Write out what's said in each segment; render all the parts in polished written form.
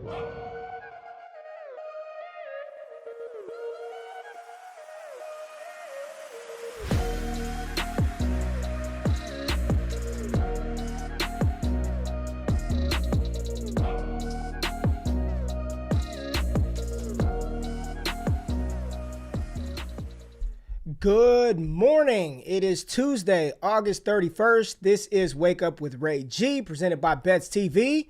Good morning. It is Tuesday, August 31st. This is Wake Up with Ray G, presented by Bets TV.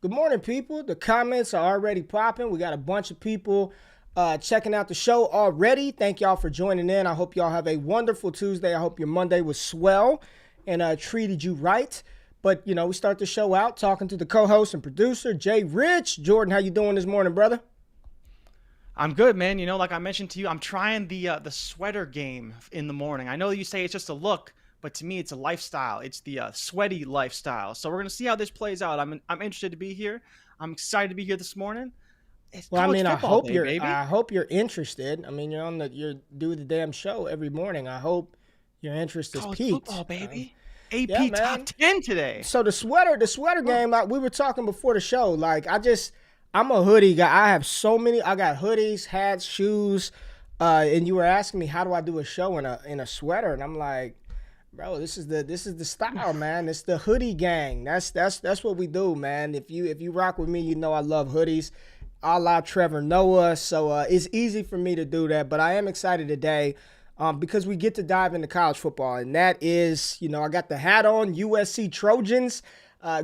Good morning, people. The comments are already popping. We got a bunch of people checking out the show already. Thank y'all for joining in. I hope y'all have a wonderful Tuesday. I hope your Monday was swell and treated you right. But, you know, we start the show out talking to the co-host and producer, Jay Rich. Jordan, how you doing this morning, brother? I'm good, man. You know, like I mentioned to you, I'm trying the sweater game in the morning. I know you say it's just a look, but to me, it's a lifestyle. It's the sweaty lifestyle. So we're gonna see how this plays out. I'm interested to be here. I'm excited to be here this morning. It's Well, I mean, baby. I hope you're interested. I mean, you're doing the damn show every morning. I hope your interest is College piqued. football, baby. AP Yeah, man. top 10 today. So the sweater game, like we were talking before the show. Like I'm a hoodie guy. I have so many. I got hoodies, hats, shoes, and you were asking me how do I do a show in a sweater, and I'm like, bro, this is the style, man. It's the hoodie gang. That's what we do, man. If you rock with me, you know I love hoodies. A la Trevor Noah, so it's easy for me to do that. But I am excited today because we get to dive into college football, and that is, you know, I got the hat on. USC Trojans.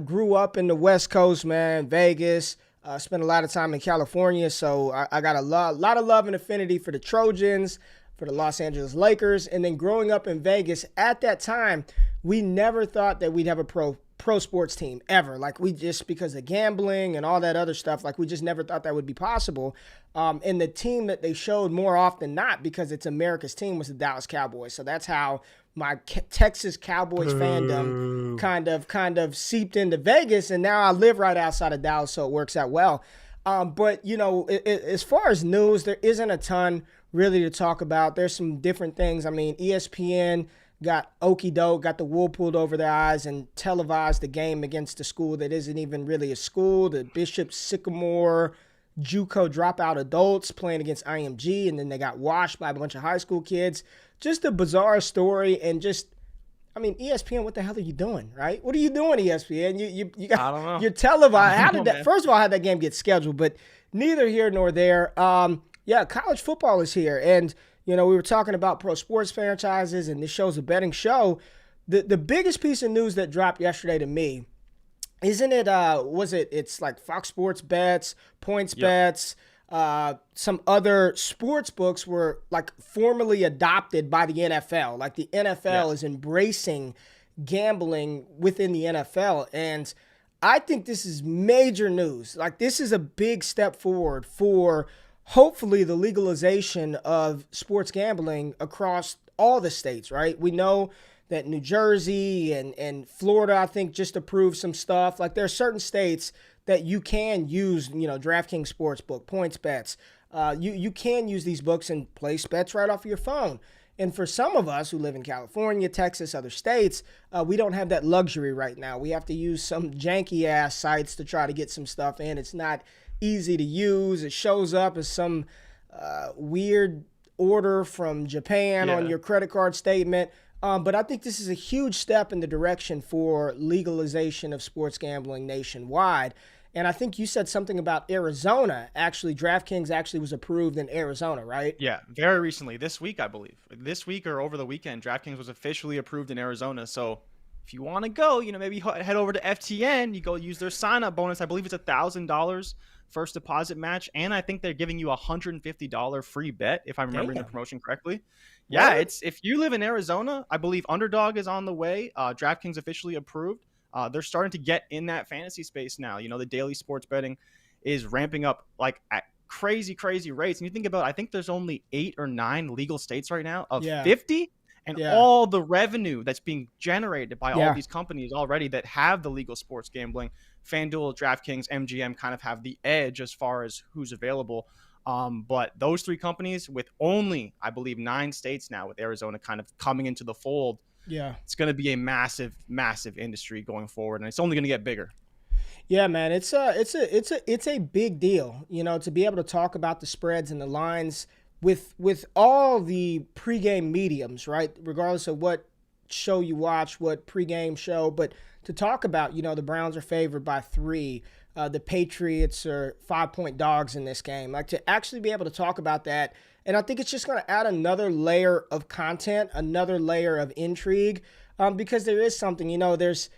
Grew up in the West Coast, man. Vegas. Spent a lot of time in California, so I got a lot of love and affinity for the Trojans, for the Los Angeles Lakers, and then growing up in Vegas, at that time, we never thought that we'd have a pro sports team ever. Like we just, because of gambling and all that other stuff, like we just never thought that would be possible. And the team that they showed more often not, because it's America's team, was the Dallas Cowboys. So that's how my Texas Cowboys fandom kind of seeped into Vegas, and now I live right outside of Dallas, so it works out well. But, you know, as far as news, there isn't a ton really to talk about. There's some different things. I mean, ESPN got okey-doke, got the wool pulled over their eyes and televised the game against a school that isn't even really a school, the Bishop Sycamore JUCO dropout adults playing against IMG, and then they got washed by a bunch of high school kids. Just a bizarre story, and just, I mean, ESPN, what the hell are you doing, right? What are you doing, ESPN? You got, I don't know. You're televised. How did that? Man. First of all, how did that game get scheduled? But neither here nor there. Yeah, college football is here, and you know, we were talking about pro sports franchises, and this show's a betting show. The biggest piece of news that dropped yesterday to me, isn't it? It's like Fox Sports bets, points bets. Some other sports books were like formally adopted by the NFL. Like the NFL is embracing gambling within the NFL. And I think this is major news. Like this is a big step forward for hopefully the legalization of sports gambling across all the states, right? We know that New Jersey and Florida, I think, just approved some stuff. Like there are certain states that you can use, you know, DraftKings Sportsbook, points bets. You can use these books and place bets right off your phone. And for some of us who live in California, Texas, other states, we don't have that luxury right now. We have to use some janky-ass sites to try to get some stuff in. It's not easy to use. It shows up as some weird order from Japan on your credit card statement. But I think this is a huge step in the direction for legalization of sports gambling nationwide. And I think you said something about Arizona. Actually, DraftKings actually was approved in Arizona, right? Yeah, very recently. This week, I believe. This week or over the weekend, DraftKings was officially approved in Arizona. So if you want to go, you know, maybe head over to FTN. You go use their sign-up bonus. I believe it's $1,000 first deposit match. And I think they're giving you a $150 free bet, if I'm remembering the promotion correctly. Yeah, it's if you live in Arizona, I believe Underdog is on the way. DraftKings officially approved. They're starting to get in that fantasy space now. You know, the daily sports betting is ramping up like at crazy rates. And you think about, I think there's only 8 or 9 legal states right now of 50. And all the revenue that's being generated by all these companies already that have the legal sports gambling, FanDuel, DraftKings, MGM kind of have the edge as far as who's available. But those 3 companies with only, I believe, 9 states now, with Arizona kind of coming into the fold, it's going to be a massive industry going forward, and it's only going to get bigger. Yeah, man, it's a big deal, to be able to talk about the spreads and the lines with all the pregame mediums, right? Regardless of what show you watch, what pregame show, but to talk about, the Browns are favored by 3, the Patriots are 5-point dogs in this game. Like to actually be able to talk about that, and I think it's just going to add another layer of content, another layer of intrigue, because there is something, there's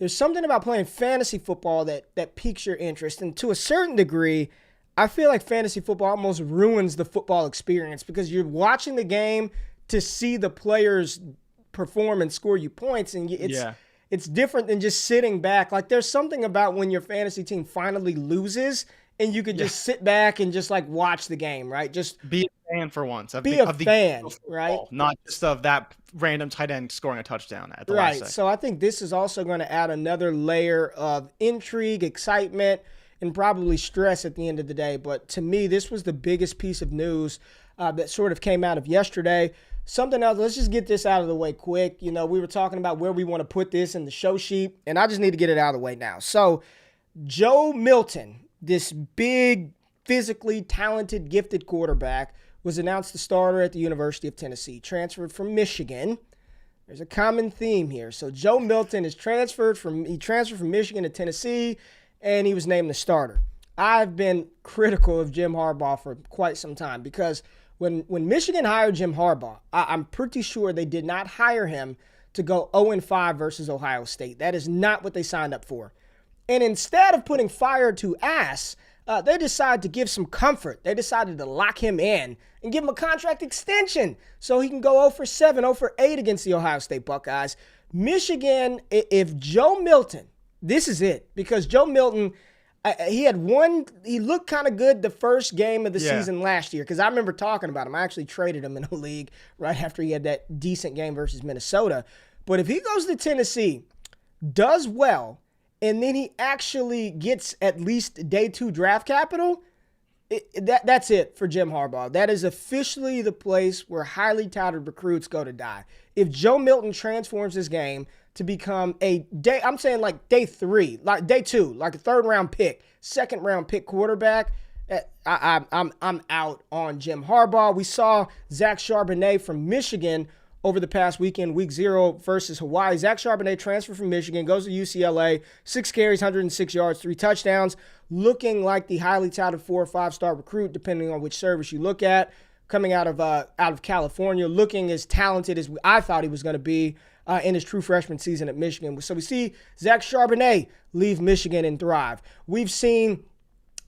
something about playing fantasy football that piques your interest. And to a certain degree, I feel like fantasy football almost ruins the football experience because you're watching the game to see the players perform and score you points. And it's different than just sitting back. Like there's something about when your fantasy team finally loses and you could just sit back and just like watch the game, right? Just be a fan for once. Be a fan, right? Not just of that random tight end scoring a touchdown at the last second. So I think this is also going to add another layer of intrigue, excitement, and probably stress at the end of the day. But to me, this was the biggest piece of news that sort of came out of yesterday. Something else, let's just get this out of the way quick. We were talking about where we want to put this in the show sheet, and I just need to get it out of the way now. So Joe Milton, this big, physically talented, gifted quarterback, was announced the starter at the University of Tennessee, transferred from Michigan. There's a common theme here. So Joe Milton is transferred from Michigan to Tennessee, and he was named the starter. I've been critical of Jim Harbaugh for quite some time because when Michigan hired Jim Harbaugh, I'm pretty sure they did not hire him to go 0-5 versus Ohio State. That is not what they signed up for. And instead of putting fire to ass, they decided to give some comfort. They decided to lock him in and give him a contract extension so he can go 0-7, 0-8 against the Ohio State Buckeyes. Michigan, if Joe Milton, this is it, because Joe Milton, he looked kind of good the first game of the season last year because I remember talking about him. I actually traded him in a league right after he had that decent game versus Minnesota. But if he goes to Tennessee, does well, and then he actually gets at least day 2 draft capital, that's it for Jim Harbaugh. That is officially the place where highly touted recruits go to die. If Joe Milton transforms his game to become I'm saying like day 3, like day 2, like a 3rd round pick, 2nd round pick quarterback, I'm out on Jim Harbaugh. We saw Zach Charbonnet from Michigan over the past weekend, week 0 versus Hawaii. Zach Charbonnet transferred from Michigan, goes to UCLA, 6 carries, 106 yards, 3 touchdowns, looking like the highly touted 4- or 5-star recruit, depending on which service you look at, coming out of California, looking as talented as I thought he was going to be in his true freshman season at Michigan. So we see Zach Charbonnet leave Michigan and thrive. We've seen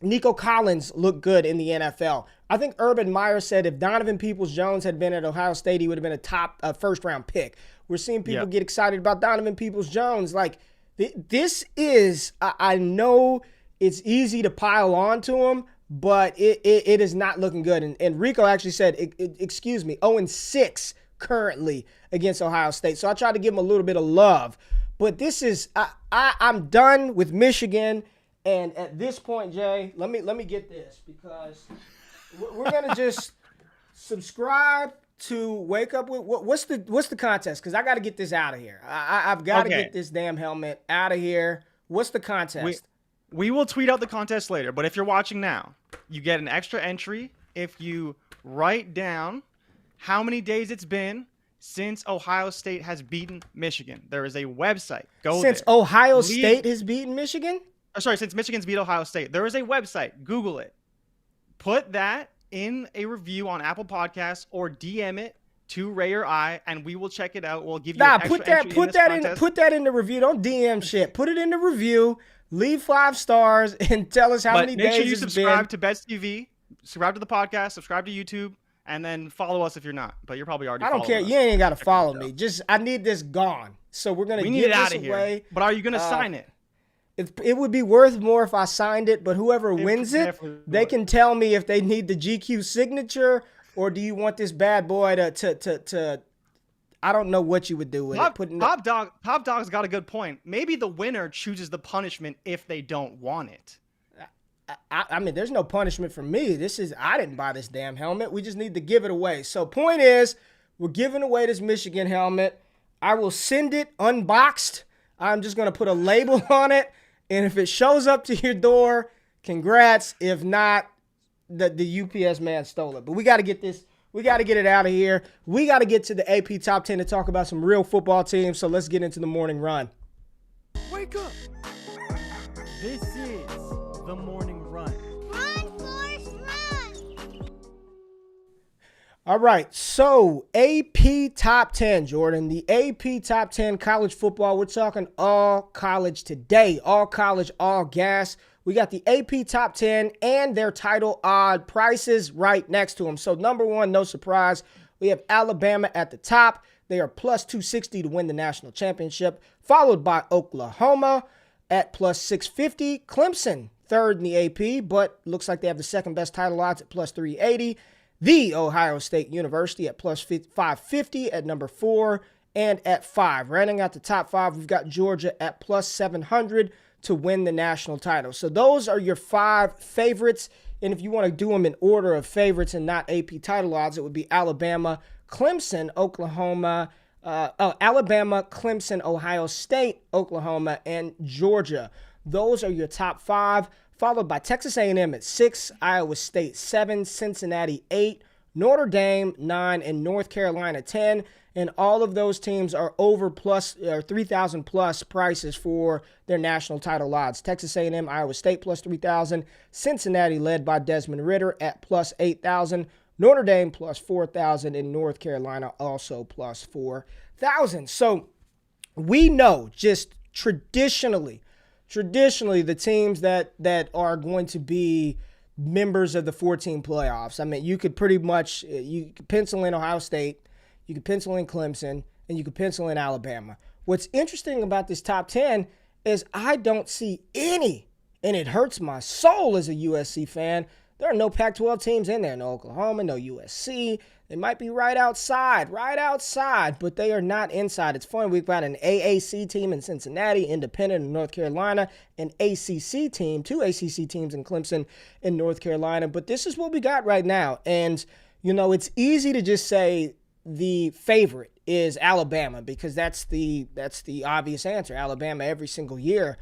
Nico Collins look good in the NFL. I think Urban Meyer said if Donovan Peoples-Jones had been at Ohio State, he would have been a top first-round pick. We're seeing people get excited about Donovan Peoples-Jones. Like, this is, I know it's easy to pile on to him, but it is not looking good. And Rico actually said, 0-6 currently against Ohio State. So I tried to give him a little bit of love. But this is, I'm done with Michigan. And at this point, Jay, let me get this because we're gonna just subscribe to Wake Up with what's the contest? Because I got to get this out of here. I've got to get this damn helmet out of here. What's the contest? We will tweet out the contest later. But if you're watching now, you get an extra entry if you write down how many days it's been since Ohio State has beaten Michigan. There is a website. Since Ohio State has beaten Michigan? Since Michigan's beat Ohio State. There is a website. Google it. Put that in a review on Apple Podcasts or DM it to Ray or I, and we will check it out. We'll give you an extra entry put that in the review. Don't DM shit. Put it in the review. Leave 5 stars and tell us how many days it's been. Make sure you subscribe to Bets TV, subscribe to the podcast, subscribe to YouTube, and then follow us if you're not. But you're probably already. I don't care. Us. You ain't got to follow me. Just I need this gone. So we're gonna get this away. But are you gonna sign it? It would be worth more if I signed it, but whoever wins it, they can tell me if they need the GQ signature or do you want this bad boy to I don't know what you would do with it. Top Dog's got a good point. Maybe the winner chooses the punishment if they don't want it. I mean, there's no punishment for me. I didn't buy this damn helmet. We just need to give it away. So point is, we're giving away this Michigan helmet. I will send it unboxed. I'm just going to put a label on it. And if it shows up to your door, congrats. If not, the UPS man stole it. But we got to get this. We got to get it out of here. We got to get to the AP Top 10 to talk about some real football teams. So let's get into the morning run. Wake up. This is the morning run. Run, Forrest, run! All right, so AP Top 10, Jordan. The AP Top 10 college football. We're talking all college today. All college, all gas. We got the AP Top 10 and their title odd prices right next to them. So number one, no surprise, we have Alabama at the top. They are plus 260 to win the national championship, followed by Oklahoma at plus 650. Clemson, third in the AP, but looks like they have the second best title odds at plus 380. The Ohio State University at plus 550 at number 4 and at 5. Rounding out the top 5, we've got Georgia at plus 700 to win the national title. So those are your 5 favorites. And if you want to do them in order of favorites and not AP title odds, it would be Alabama, Clemson, Oklahoma, Alabama, Clemson, Ohio State, Oklahoma, and Georgia. Those are your top 5, followed by Texas A&M at 6, Iowa State 7, Cincinnati 8, Notre Dame 9, and North Carolina 10. And all of those teams are over plus 3,000 plus prices for their national title odds. Texas A&M, Iowa State plus 3,000. Cincinnati led by Desmond Ridder at plus 8,000. Notre Dame plus 4,000. And North Carolina also plus 4,000. So we know just traditionally the teams that are going to be members of the 14 playoffs. I mean, you could pretty much you could pencil in Ohio State. You could pencil in Clemson, and you could pencil in Alabama. What's interesting about this top 10 is I don't see any, and it hurts my soul as a USC fan. There are no Pac-12 teams in there. No Oklahoma, no USC. They might be right outside, but they are not inside. It's fun. We've got an AAC team in Cincinnati, Independent in North Carolina, an ACC team, 2 ACC teams in Clemson in North Carolina. But this is what we got right now. And, you know, it's easy to just say the favorite is Alabama because that's the obvious answer. Alabama every single year.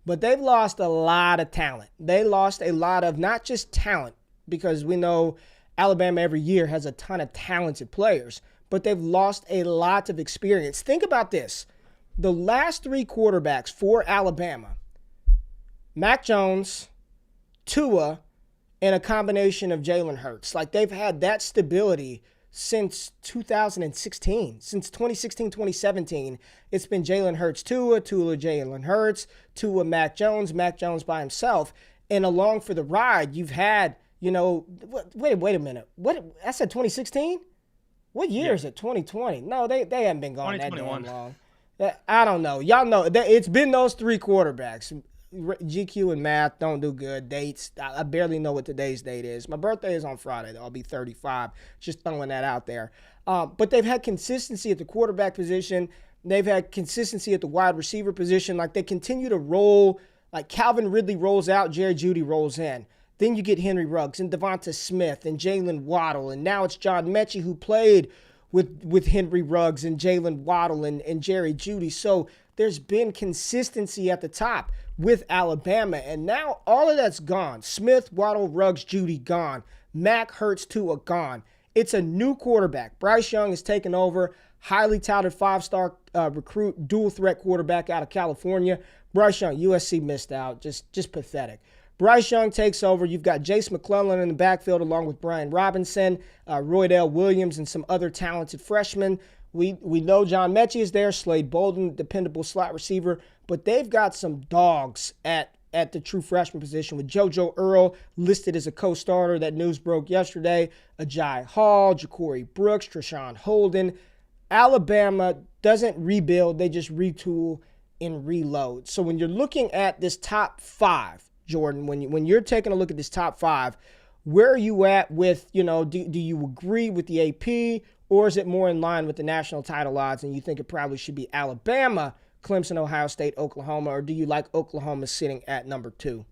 But they've lost a lot of talent. They lost a lot of not just talent, because we know Alabama every year has a ton of talented players, but they've lost a lot of experience. Think about this. The last 3 quarterbacks for Alabama, Mac Jones, Tua, and a combination of Jalen Hurts. Like, they've had that stability since 2016. Since 2016, 2017, it's been Jalen Hurts, Tua, Jalen Hurts, Tua, Mac Jones by himself. And along for the ride, you've had, you know, wait a minute. What? I said 2016? What year is it? 2020? No, they haven't been gone that damn long. I don't know. Y'all know, it's been those 3 quarterbacks. GQ and math don't do good. Dates, I barely know what today's date is. My birthday is on Friday, though. I'll be 35. Just throwing that out there. But they've had consistency at the quarterback position. They've had consistency at the wide receiver position. Like, they continue to roll. Like, Calvin Ridley rolls out, Jerry Jeudy rolls in. Then you get Henry Ruggs and Devonta Smith and Jalen Waddle. And now it's John Mechie, who played with Henry Ruggs and Jalen Waddle and Jerry Jeudy. So there's been consistency at the top with Alabama. And now all of that's gone. Smith, Waddle, Ruggs, Jeudy gone. Mac, Hurts, Tua gone. It's a new quarterback. Bryce Young has taken over. Highly touted 5-star recruit, dual threat quarterback out of California. Bryce Young, USC missed out. Just pathetic. Bryce Young takes over. You've got Jace McClellan in the backfield along with Brian Robinson, Roydell Williams, and some other talented freshmen. We know John Mechie is there, Slade Bolden, dependable slot receiver, but they've got some dogs at the true freshman position with JoJo Earl listed as a co-starter. That news broke yesterday. Ajay Hall, Ja'Cory Brooks, Treshawn Holden. Alabama doesn't rebuild. They just retool and reload. So when you're looking at this top 5, Jordan, when you're taking a look at this top 5, where are you at with, you know, do you agree with the AP, or is it more in line with the national title odds and you think it probably should be Alabama, Clemson, Ohio State, Oklahoma, or do you like Oklahoma sitting at number 2?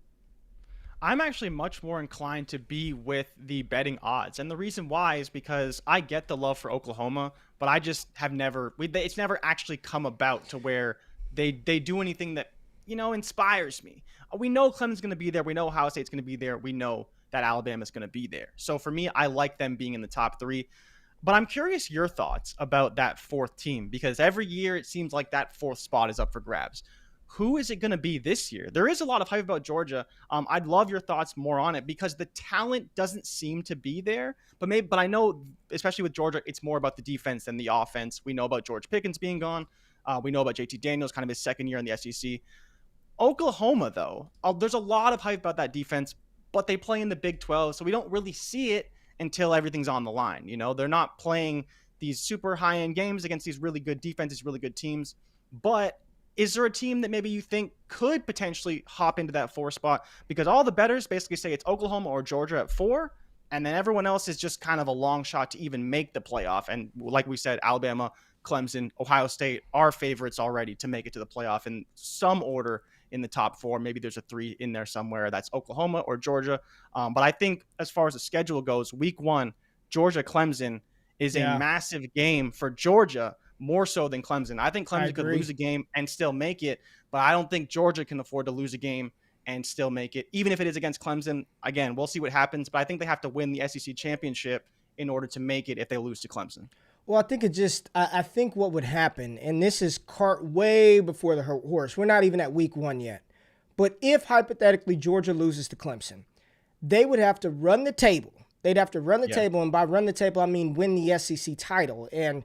I'm actually much more inclined to be with the betting odds. And the reason why is because I get the love for Oklahoma, but I just have it's never actually come about to where they do anything that inspires me. We know Clemson's going to be there. We know Ohio State's going to be there. We know that Alabama's going to be there. So for me, I like them being in the top 3. But I'm curious your thoughts about that 4th team, because every year it seems like that 4th spot is up for grabs. Who is it going to be this year? There is a lot of hype about Georgia. I'd love your thoughts more on it, because the talent doesn't seem to be there. But I know, especially with Georgia, it's more about the defense than the offense. We know about George Pickens being gone. We know about JT Daniels, kind of his second year in the SEC. Oklahoma, though, there's a lot of hype about that defense, but they play in the Big 12, so we don't really see it until everything's on the line. They're not playing these super high-end games against these really good defenses, really good teams. But is there a team that maybe you think could potentially hop into that 4 spot? Because all the bettors basically say it's Oklahoma or Georgia at 4, and then everyone else is just kind of a long shot to even make the playoff. And like we said, Alabama, Clemson, Ohio State are favorites already to make it to the playoff in some order in the top 4. Maybe there's a 3 in there somewhere. That's Oklahoma or Georgia. But I think as far as the schedule goes, week 1, Georgia-Clemson is a massive game for Georgia, more so than Clemson. I think Clemson could lose a game and still make it, but I don't think Georgia can afford to lose a game and still make it, even if it is against Clemson. Again, we'll see what happens, but I think they have to win the SEC championship in order to make it if they lose to Clemson. Well, I think what would happen, and this is cart way before the horse. We're not even at week 1 yet. But if hypothetically Georgia loses to Clemson, they would have to run the table. They'd have to run the table, and by run the table, I mean win the SEC title. And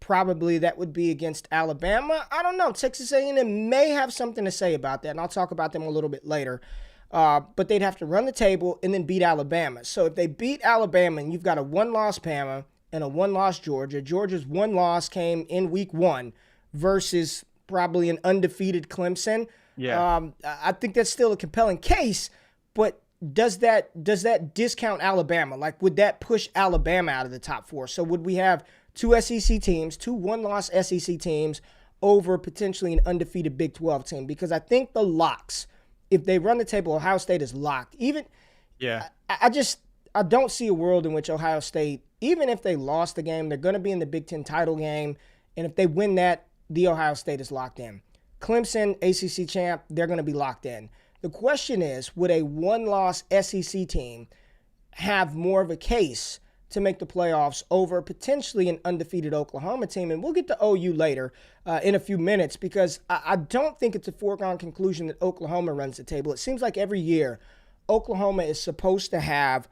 probably that would be against Alabama. I don't know. Texas A&M may have something to say about that, and I'll talk about them a little bit later. But they'd have to run the table and then beat Alabama. So if they beat Alabama and you've got a 1-loss Bama and a 1-loss Georgia, Georgia's 1 loss came in week 1 versus probably an undefeated Clemson. I think that's still a compelling case, but does that discount Alabama? Like, would that push Alabama out of the top 4? So would we have 2 SEC teams, 2 1-loss SEC teams over potentially an undefeated Big 12 team? Because I think the locks, if they run the table, Ohio State is locked. I don't see a world in which Ohio State, even if they lost the game, they're going to be in the Big 10 title game. And if they win that, the Ohio State is locked in. Clemson, ACC champ, they're going to be locked in. The question is, would a 1-loss SEC team have more of a case to make the playoffs over potentially an undefeated Oklahoma team? And we'll get to OU later in a few minutes, because I don't think it's a foregone conclusion that Oklahoma runs the table. It seems like every year Oklahoma is supposed to have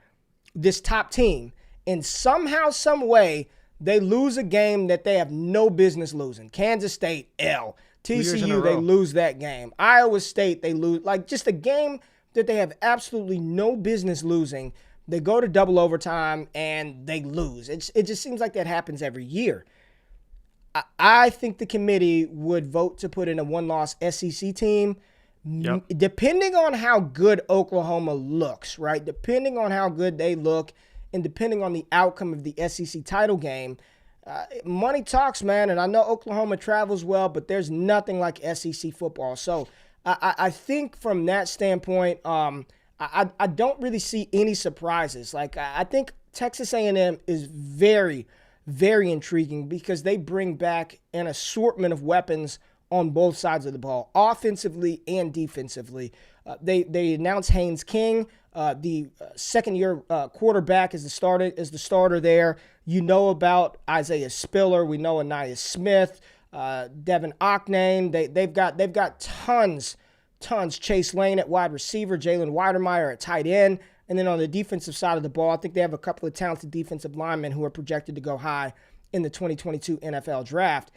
this top team, and somehow, some way, they lose a game that they have no business losing. Kansas State, L. TCU, they lose that game. Iowa State, they lose. Like, just a game that they have absolutely no business losing. They go to double overtime, and they lose. It just seems like that happens every year. I think the committee would vote to put in a 1-loss SEC team, depending on how good Oklahoma looks, right? Depending on how good they look, and depending on the outcome of the SEC title game. Money talks, man, and I know Oklahoma travels well, but there's nothing like SEC football. So I think from that standpoint, I don't really see any surprises. Like, I think Texas A&M is very, very intriguing, because they bring back an assortment of weapons on both sides of the ball, offensively and defensively. They announced Haynes King, the second-year quarterback, is the starter there. You know about Isaiah Spiller. We know Anais Smith, Devin Ochnane. They've got tons. Chase Lane at wide receiver, Jalen Weidermeyer at tight end. And then on the defensive side of the ball, I think they have a couple of talented defensive linemen who are projected to go high in the 2022 NFL draft.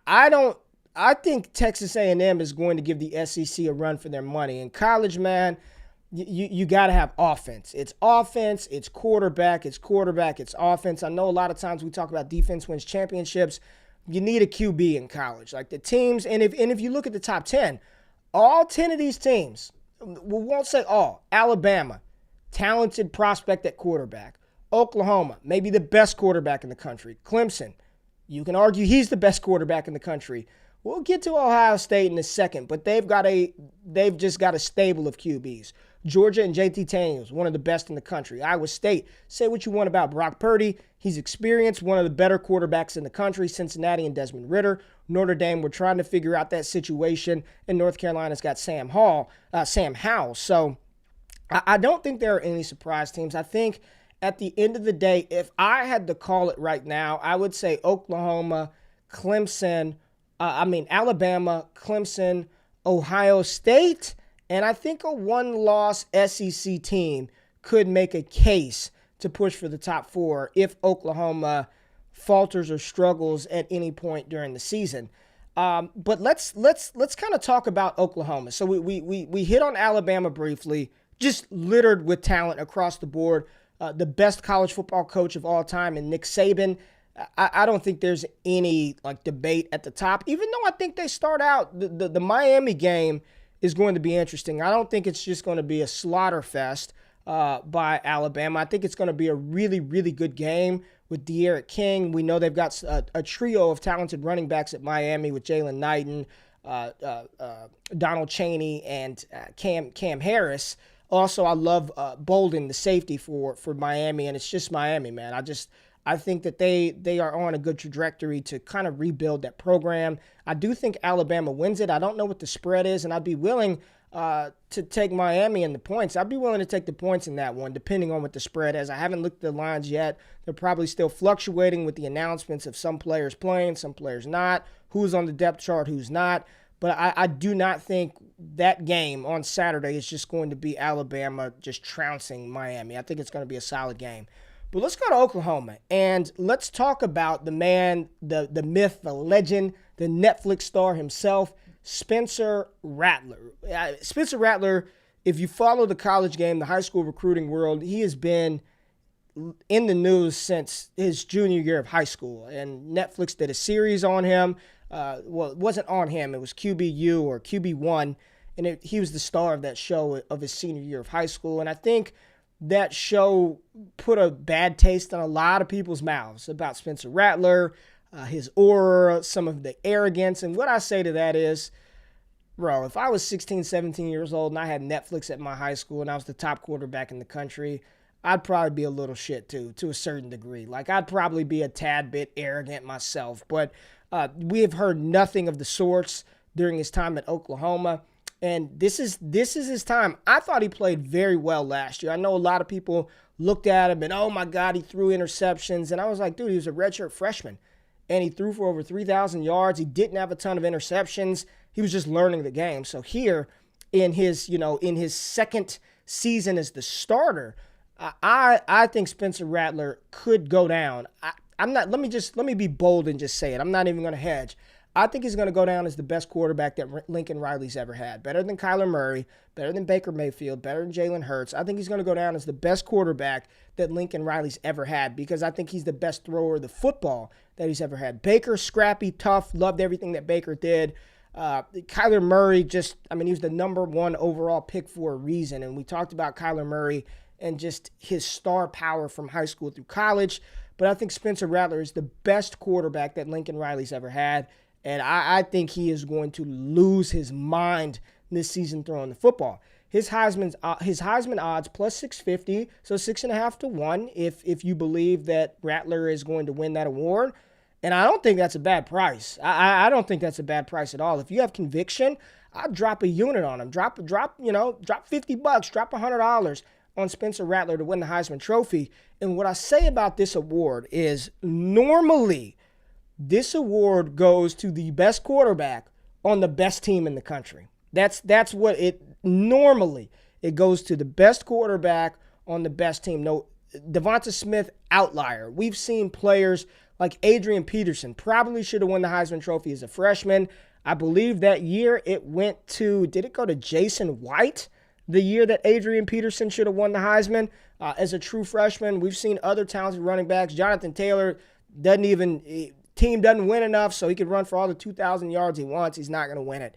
I think Texas A&M is going to give the SEC a run for their money. In college, man, you got to have offense. It's offense, it's quarterback, it's offense. I know a lot of times we talk about defense wins championships. You need a QB in college. Like, the teams, and if you look at the top 10, all 10 of these teams, we won't say all, Alabama, talented prospect at quarterback. Oklahoma, maybe the best quarterback in the country. Clemson, you can argue he's the best quarterback in the country. We'll get to Ohio State in a second, but they've just got a stable of QBs. Georgia and JT Daniels, one of the best in the country. Iowa State, say what you want about Brock Purdy. He's experienced, one of the better quarterbacks in the country. Cincinnati and Desmond Ridder. Notre Dame, we're trying to figure out that situation. And North Carolina's got Sam Howell. So I don't think there are any surprise teams. I think at the end of the day, if I had to call it right now, I would say Oklahoma, Clemson, Alabama, Clemson, Ohio State, and I think a one-loss SEC team could make a case to push for the top 4 if Oklahoma falters or struggles at any point during the season. But let's kind of talk about Oklahoma. So we hit on Alabama briefly, just littered with talent across the board. The best college football coach of all time in Nick Saban. I don't think there's any debate at the top, even though I think they start out, the Miami game is going to be interesting. I don't think it's just going to be a slaughter fest by Alabama. I think it's going to be a really, really good game with De'Aaron King. We know they've got a trio of talented running backs at Miami with Jalen Knighton, Donald Chaney, and Cam Harris. Also, I love Bolden, the safety for Miami, and it's just Miami, man. I think that they are on a good trajectory to kind of rebuild that program. I do think Alabama wins it. I don't know what the spread is, and I'd be willing to take Miami in the points. I'd be willing to take the points in that one, depending on what the spread is. I haven't looked at the lines yet. They're probably still fluctuating with the announcements of some players playing, some players not, who's on the depth chart, who's not. But I do not think that game on Saturday is just going to be Alabama just trouncing Miami. I think it's going to be a solid game. But let's go to Oklahoma, and let's talk about the man, the myth, the legend, the Netflix star himself, Spencer Rattler. Spencer Rattler, if you follow the college game, the high school recruiting world, he has been in the news since his junior year of high school. And Netflix did a series on him. Well, it wasn't on him. It was QBU or QB1, and he was the star of that show of his senior year of high school. And I think that show put a bad taste in a lot of people's mouths about Spencer Rattler, his aura, some of the arrogance. And what I say to that is, bro, if I was 16, 17 years old and I had Netflix at my high school and I was the top quarterback in the country, I'd probably be a little shit too, to a certain degree. I'd probably be a tad bit arrogant myself. But we have heard nothing of the sorts during his time at Oklahoma. And this is his time. I thought he played very well last year. I know a lot of people looked at him and, oh my God, he threw interceptions. And I was like, dude, he was a redshirt freshman. And he threw for over 3,000 yards. He didn't have a ton of interceptions. He was just learning the game. So here in his second season as the starter, I think Spencer Rattler could go down. Let me be bold and just say it. I'm not even going to hedge. I think he's going to go down as the best quarterback that Lincoln Riley's ever had. Better than Kyler Murray, better than Baker Mayfield, better than Jalen Hurts. I think he's going to go down as the best quarterback that Lincoln Riley's ever had because I think he's the best thrower of the football that he's ever had. Baker, scrappy, tough, loved everything that Baker did. Kyler Murray, he was the number 1 overall pick for a reason. And we talked about Kyler Murray and just his star power from high school through college. But I think Spencer Rattler is the best quarterback that Lincoln Riley's ever had. And I think he is going to lose his mind this season throwing the football. His Heisman odds plus 650, so 6.5 to 1 if you believe that Rattler is going to win that award. And I don't think that's a bad price. I don't think that's a bad price at all. If you have conviction, I'd drop a unit on him. Drop $50, drop $100 on Spencer Rattler to win the Heisman Trophy. And what I say about this award is normally this award goes to the best quarterback on the best team in the country. That's what it normally. It goes to the best quarterback on the best team. No, Devonta Smith, outlier. We've seen players like Adrian Peterson probably should have won the Heisman Trophy as a freshman. I believe that year it went to, did it go to Jason White? The year that Adrian Peterson should have won the Heisman as a true freshman. We've seen other talented running backs. Jonathan Taylor team doesn't win enough, so he could run for all the 2,000 yards he wants. He's not going to win it.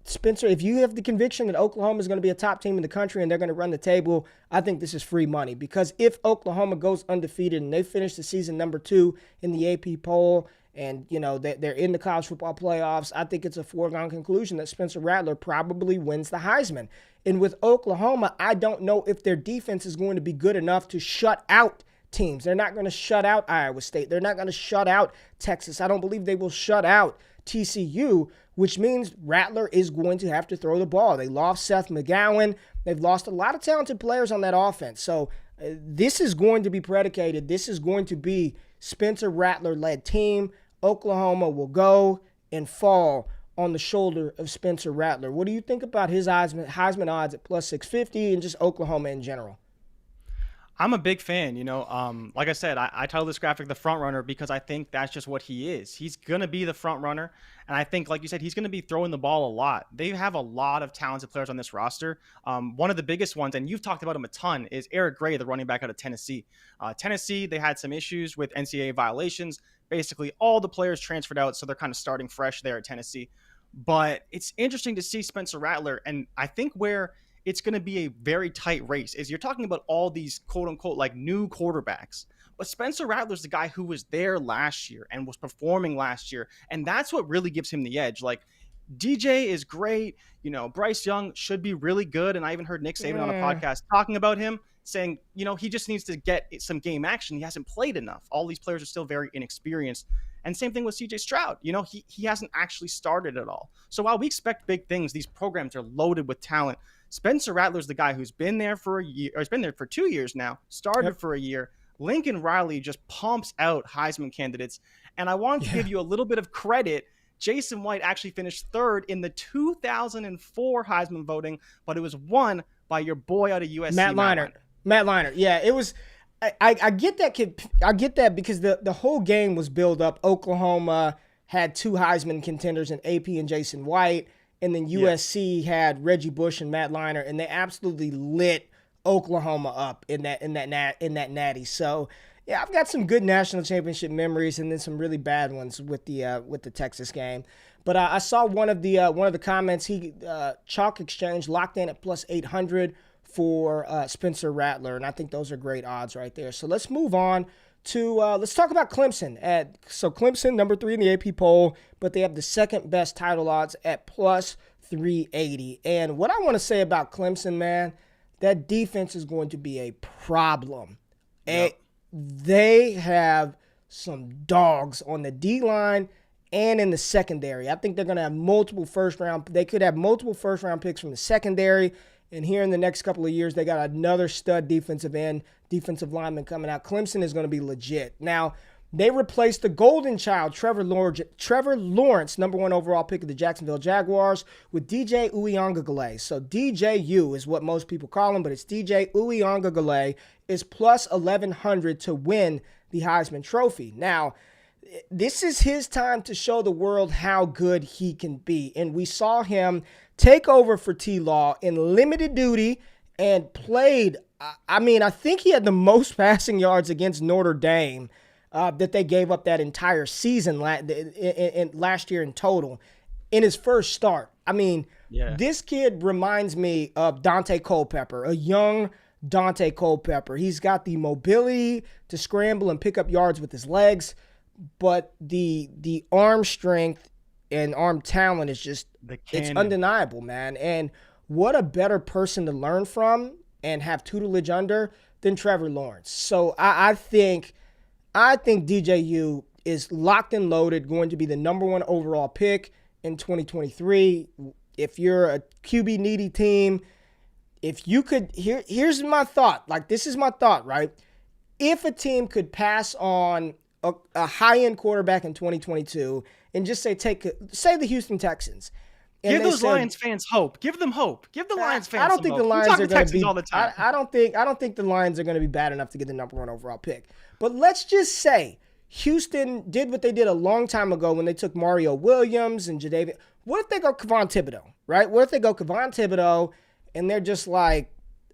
Spencer, if you have the conviction that Oklahoma is going to be a top team in the country and they're going to run the table, I think this is free money. Because if Oklahoma goes undefeated and they finish the season number 2 in the AP poll and, they're in the college football playoffs, I think it's a foregone conclusion that Spencer Rattler probably wins the Heisman. And with Oklahoma, I don't know if their defense is going to be good enough to shut out teams. They're not going to shut out Iowa State. They're not going to shut out Texas. I don't believe they will shut out TCU, which means Rattler is going to have to throw the ball. They lost Seth McGowan. They've lost a lot of talented players on that offense. So this is going to be predicated. This is going to be Spencer Rattler-led team. Oklahoma will go and fall on the shoulder of Spencer Rattler. What do you think about his Heisman odds at plus 650 and just Oklahoma in general? I'm a big fan, like I said, I titled this graphic the front runner because I think that's just what he is. He's going to be the front runner. And I think, like you said, he's going to be throwing the ball a lot. They have a lot of talented players on this roster. One of the biggest ones, and you've talked about him a ton, is Eric Gray, the running back out of Tennessee. Tennessee, they had some issues with NCAA violations. Basically, all the players transferred out, so they're kind of starting fresh there at Tennessee. But it's interesting to see Spencer Rattler, and I think where it's going to be a very tight race is you're talking about all these quote unquote like new quarterbacks, but Spencer Rattler's the guy who was there last year and was performing last year. And that's what really gives him the edge. Like DJ is great. Bryce Young should be really good. And I even heard Nick Saban on a podcast talking about him saying, he just needs to get some game action. He hasn't played enough. All these players are still very inexperienced. And same thing with CJ Stroud. He hasn't actually started at all. So while we expect big things, these programs are loaded with talent. Spencer Rattler's the guy who's been there for a year, or has been there for 2 years now, started for a year. Lincoln Riley just pumps out Heisman candidates. And I wanted to give you a little bit of credit. Jason White actually finished third in the 2004 Heisman voting, but it was won by your boy out of USC, Matt Leinart. Yeah, it was. I get that kid. I get that because the whole game was built up. Oklahoma had 2 Heisman contenders in AP and Jason White. And then USC had Reggie Bush and Matt Leinart, and they absolutely lit Oklahoma up in that natty. So yeah, I've got some good national championship memories, and then some really bad ones with the Texas game. But I saw one of the comments. He Chalk Exchange locked in at plus 800 for Spencer Rattler, and I think those are great odds right there. So let's move on to let's talk about Clemson. So Clemson, number 3 in the AP poll, but they have the second best title odds at plus 380. And what I want to say about Clemson, man, that defense is going to be a problem. Yep. They have some dogs on the D-line and in the secondary. I think they're going to have multiple first-round. They could have multiple first-round picks from the secondary. And here in the next couple of years, they got another stud defensive lineman coming out. Clemson is going to be legit. Now, they replaced the golden child, Trevor Lawrence, number 1 overall pick of the Jacksonville Jaguars, with DJ Uiagalelei. So DJU is what most people call him, but it's DJ Uiagalelei is plus 1,100 to win the Heisman Trophy. Now, this is his time to show the world how good he can be. And we saw him take over for T-Law in limited duty and played. I think he had the most passing yards against Notre Dame that they gave up that entire season last year in total in his first start. This kid reminds me of Dante Culpepper, a young Dante Culpepper. He's got the mobility to scramble and pick up yards with his legs, but the arm strength and arm talent is just, it's undeniable, man. And what a better person to learn from and have tutelage under than Trevor Lawrence. So I think DJU is locked and loaded, going to be the number 1 overall pick in 2023. If you're a QB needy team, if you could, here's my thought. Like, this is my thought, right? If a team could pass on a high-end quarterback in 2022 and just say the Houston Texans. Give those Lions fans hope. Give them hope. Give the Lions fans I don't think hope. the Lions are going to be all the time. I don't think the Lions are going to be bad enough to get the number 1 overall pick. But let's just say Houston did what they did a long time ago when they took Mario Williams and Jadavion. What if they go Kayvon Thibodeau, right? What if they go Kayvon Thibodeau and they're just like,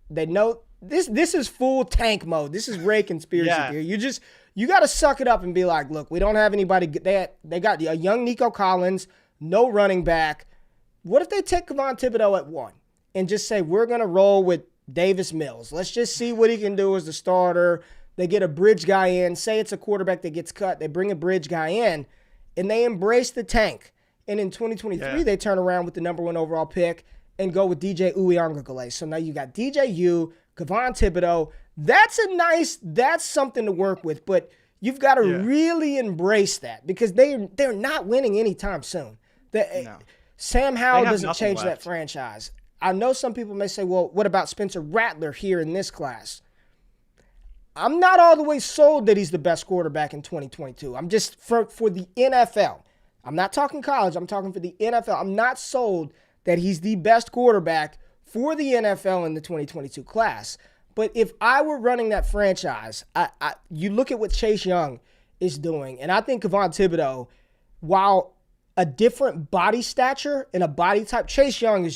they know this is full tank mode. This is Ray conspiracy theory. You got to suck it up and be like, look, we don't have anybody. They got a young Nico Collins, no running back. What if they take Kevon Thibodeau at 1 and just say, we're going to roll with Davis Mills. Let's just see what he can do as the starter. They get a bridge guy in. Say it's a quarterback that gets cut. They bring a bridge guy in, and they embrace the tank. And in 2023, they turn around with the number 1 overall pick and go with DJ Uiagalelei. So now you got DJU, Kevon Thibodeau. That's something to work with, but you've got to really embrace that because they're not winning anytime soon. Sam Howell doesn't change that franchise. I know some people may say, well, what about Spencer Rattler here in this class? I'm not all the way sold that he's the best quarterback in 2022. I'm just for the NFL. I'm not talking college. I'm talking for the NFL. I'm not sold that he's the best quarterback for the NFL in the 2022 class. But if I were running that franchise, you look at what Chase Young is doing, and I think Kevon Thibodeau, while a different body stature and a body type, Chase Young is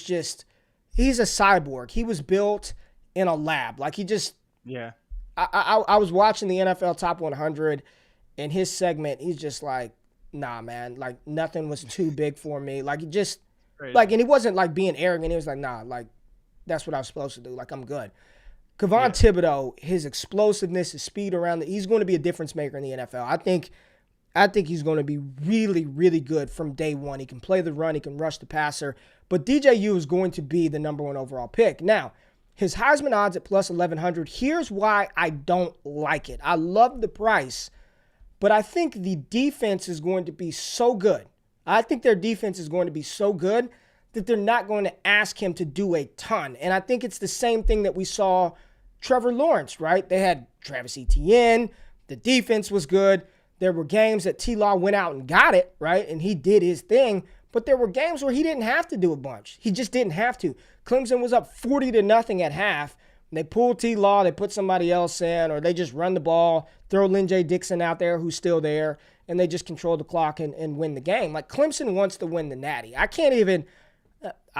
he's a cyborg. He was built in a lab. Like I was watching the NFL Top 100, and his segment, he's just like, nah, man, like nothing was too big for me. Like he just, like, and he wasn't like being arrogant. He was like, nah, like that's what I was supposed to do. Like I'm good. Kevon Thibodeau, his explosiveness, his speed around he's going to be a difference maker in the NFL. I think he's going to be really, really good from day one. He can play the run. He can rush the passer. But DJU is going to be the number 1 overall pick. Now, his Heisman odds at plus 1,100. Here's why I don't like it. I love the price, but I think the defense is going to be so good. I think their defense is going to be so good that they're not going to ask him to do a ton. And I think it's the same thing that we saw Trevor Lawrence, right? They had Travis Etienne. The defense was good. There were games that T-Law went out and got it, right? And he did his thing. But there were games where he didn't have to do a bunch. He just didn't have to. Clemson was up 40-0 at half. They pulled T-Law, they put somebody else in, or they just run the ball, throw Lynn J. Dixon out there who's still there, and they just control the clock and win the game. Like Clemson wants to win the Natty. I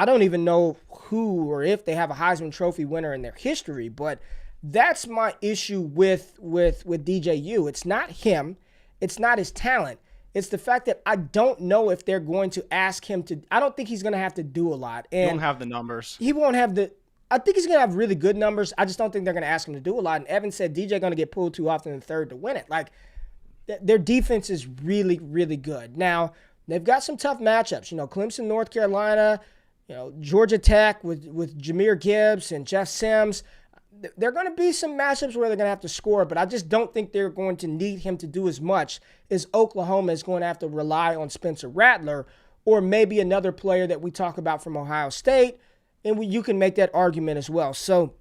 don't even know who or if they have a Heisman Trophy winner in their history, but that's my issue with DJU. It's not him. It's not his talent. It's the fact that I don't know if they're going to ask him to. I don't think he's going to have to do a lot. And he won't have the numbers. He won't have I think he's going to have really good numbers. I just don't think they're going to ask him to do a lot. And Evan said DJ going to get pulled too often in the third to win it. Like, their defense is really, really good. Now, they've got some tough matchups. Clemson, North Carolina, Georgia Tech with Jahmyr Gibbs and Jeff Sims. There are going to be some matchups where they're going to have to score, but I just don't think they're going to need him to do as much as Oklahoma is going to have to rely on Spencer Rattler or maybe another player that we talk about from Ohio State, and you can make that argument as well. So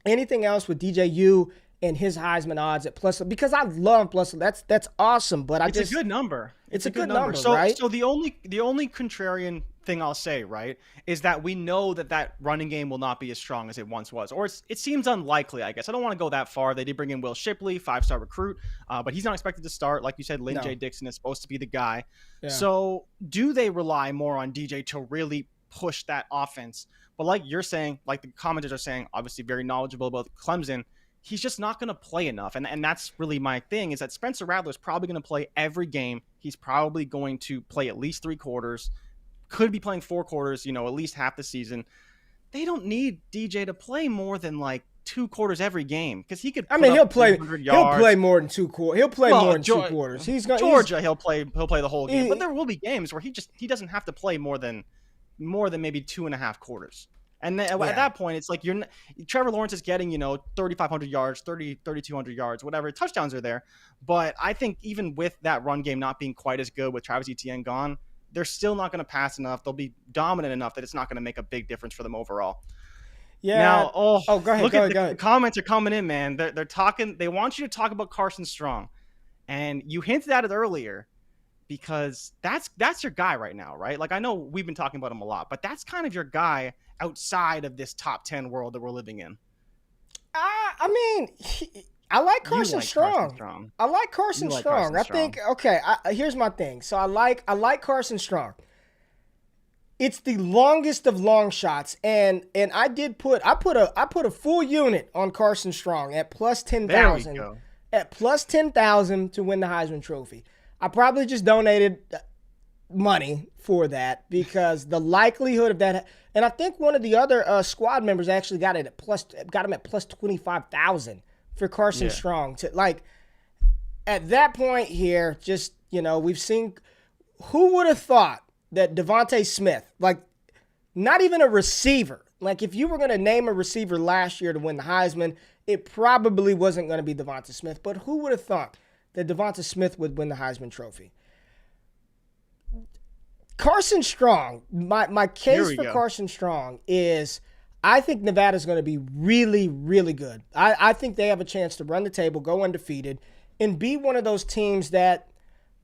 anything else with DJU and his Heisman odds at plus, because I love plus, that's awesome, but it's a good number. It's a good number, so, right? So the only contrarian thing I'll say, right, is that we know that running game will not be as strong as it once was, or it seems unlikely, I guess. I don't want to go that far. They did bring in Will Shipley, 5-star recruit, but he's not expected to start. Like you said, Lynn J. Dixon is supposed to be the guy. Yeah. So do they rely more on DJ to really push that offense? But like you're saying, like the commenters are saying, obviously very knowledgeable about Clemson, he's just not going to play enough. And that's really my thing, is that Spencer Rattler is probably going to play every game. He's probably going to play at least 3 quarters. Could be playing 4 quarters, at least half the season. They don't need DJ to play more than like 2 quarters every game, because he could. He'll play more than 2 quarters. He'll play more than 2 quarters. Georgia, he'll play the whole game. But there will be games where he doesn't have to play more than maybe 2.5 quarters. And then at that point, it's like Trevor Lawrence is getting 3,500 yards, 3,200 yards, whatever. Touchdowns are there, but I think even with that run game not being quite as good with Travis Etienne gone, they're still not going to pass enough. They'll be dominant enough that it's not going to make a big difference for them overall. Yeah. Now, go ahead. The comments are coming in, man. They're talking. They want you to talk about Carson Strong, and you hinted at it earlier, because that's your guy right now, right? Like, I know we've been talking about him a lot, but that's kind of your guy outside of this top 10 world that we're living in. I like Carson Strong. I like Carson Strong. I think, okay, here's my thing. So I like Carson Strong. It's the longest of long shots, and I put a full unit on Carson Strong at plus 10,000. At plus 10,000 to win the Heisman Trophy. I probably just donated money for that because the likelihood of that, and I think one of the other squad members actually got him at plus 25,000 for Carson Strong to like. At that point here, just we've seen. Who would have thought that Devontae Smith, like not even a receiver, like if you were going to name a receiver last year to win the Heisman, it probably wasn't going to be Devontae Smith. But who would have thought that Devontae Smith would win the Heisman Trophy? Carson Strong, my case for Carson Strong is I think Nevada's going to be really, really good. I think they have a chance to run the table, go undefeated, and be one of those teams that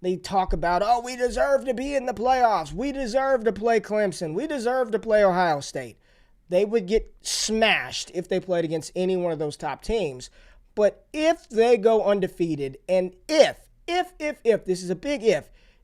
they talk about, oh, we deserve to be in the playoffs. We deserve to play Clemson. We deserve to play Ohio State. They would get smashed if they played against any one of those top teams. But if they go undefeated, and if, this is a big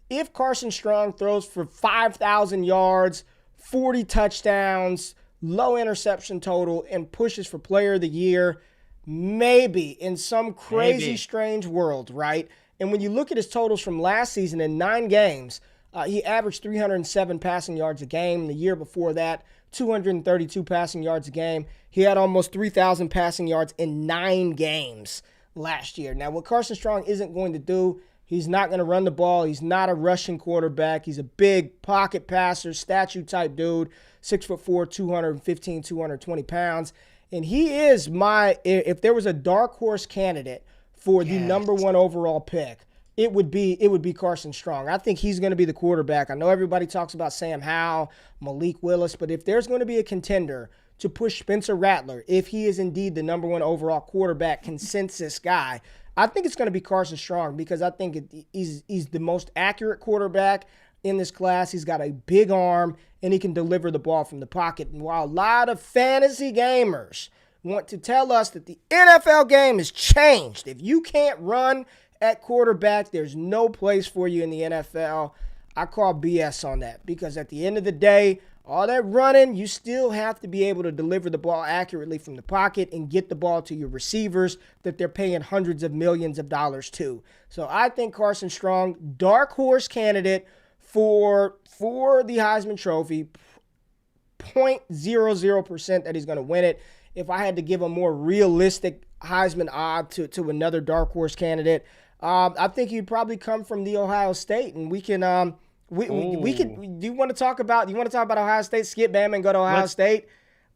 if Carson Strong throws for 5,000 yards, 40 touchdowns, low interception total, and pushes for player of the year, maybe in some crazy, strange world, right? And when you look at his totals from last season in 9 games, he averaged 307 passing yards a game. The year before that, 232 passing yards a game. He had almost 3,000 passing yards in 9 games last year. Now, what Carson Strong isn't going to do, he's not going to run the ball. He's not a rushing quarterback. He's a big pocket passer, statue-type dude, 6'4", 215, 220 pounds. And he is if there was a dark horse candidate for the number 1 overall pick, it would be Carson Strong. I think he's going to be the quarterback. I know everybody talks about Sam Howell, Malik Willis, but if there's going to be a contender to push Spencer Rattler, if he is indeed the number 1 overall quarterback consensus guy, I think it's going to be Carson Strong because I think he's the most accurate quarterback in this class. He's got a big arm, and he can deliver the ball from the pocket. And while a lot of fantasy gamers want to tell us that the NFL game has changed, if you can't run at quarterback, there's no place for you in the NFL, I call BS on that because at the end of the day, all that running, you still have to be able to deliver the ball accurately from the pocket and get the ball to your receivers that they're paying hundreds of millions of dollars to. So I think Carson Strong, dark horse candidate for the Heisman Trophy, 0.00% that he's going to win it. If I had to give a more realistic Heisman odd to another dark horse candidate, I think he'd probably come from the Ohio State, and we can we could. Do you want to talk about Ohio State? Skip Bama and go to Ohio State.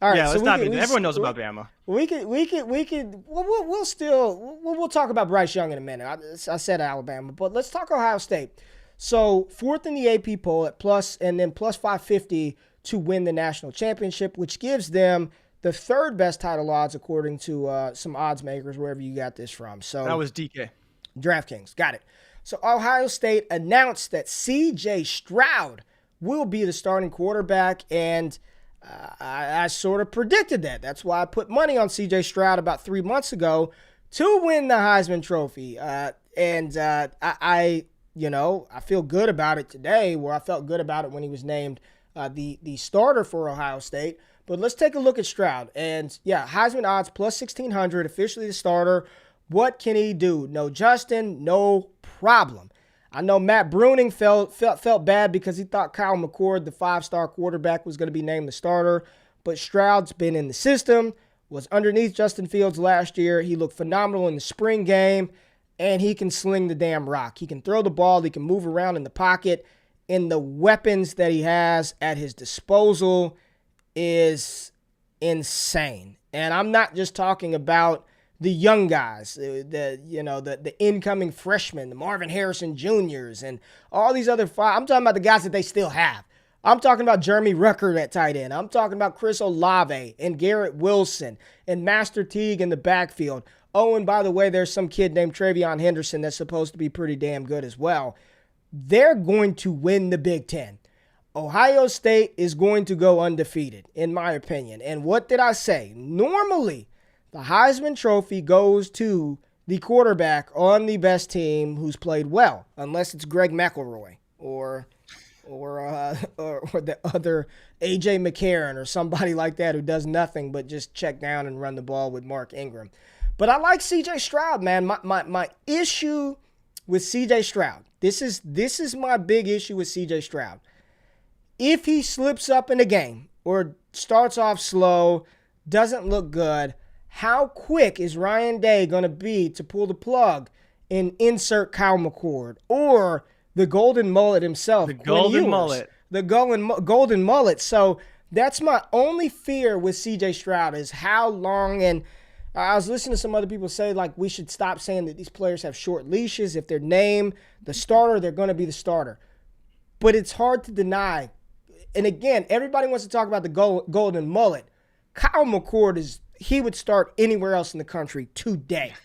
All right, yeah, so let's not be. Everyone knows about Bama. We could. We'll talk about Bryce Young in a minute. I said Alabama, but let's talk Ohio State. So 4th in the AP poll at plus 550 to win the national championship, which gives them the 3rd best title odds according to some odds makers, wherever you got this from. So that was DK. DraftKings, got it. So Ohio State announced that C.J. Stroud will be the starting quarterback, and I sort of predicted that. That's why I put money on C.J. Stroud about 3 months ago to win the Heisman Trophy. I feel good about it today, where I felt good about it when he was named the starter for Ohio State. But let's take a look at Stroud. And, yeah, Heisman odds plus 1,600, officially the starter. What can he do? No Justin, no problem. I know Matt Bruning felt bad because he thought Kyle McCord, the 5-star quarterback, was going to be named the starter. But Stroud's been in the system, was underneath Justin Fields last year. He looked phenomenal in the spring game, and he can sling the damn rock. He can throw the ball. He can move around in the pocket. And the weapons that he has at his disposal is insane. And I'm not just talking about the young guys, the incoming freshmen, the Marvin Harrison Juniors, and all these other I'm talking about the guys that they still have. I'm talking about Jeremy Rucker at tight end. I'm talking about Chris Olave and Garrett Wilson and Master Teague in the backfield. Oh, and by the way, there's some kid named Travion Henderson that's supposed to be pretty damn good as well. They're going to win the Big Ten. Ohio State is going to go undefeated, in my opinion. And what did I say? Normally, the Heisman Trophy goes to the quarterback on the best team who's played well, unless it's Greg McElroy or the other A.J. McCarron or somebody like that who does nothing but just check down and run the ball with Mark Ingram. But I like C.J. Stroud, man. My issue with CJ Stroud. This is my big issue with CJ Stroud. If he slips up in a game or starts off slow, doesn't look good, how quick is Ryan Day going to be to pull the plug and insert Kyle McCord or the golden mullet himself? The golden mullet. The golden mullet. So that's my only fear with CJ Stroud is how long. And I was listening to some other people say, like, we should stop saying that these players have short leashes. If they're named the starter, they're going to be the starter. But it's hard to deny. And again, everybody wants to talk about the golden mullet. Kyle McCord he would start anywhere else in the country today.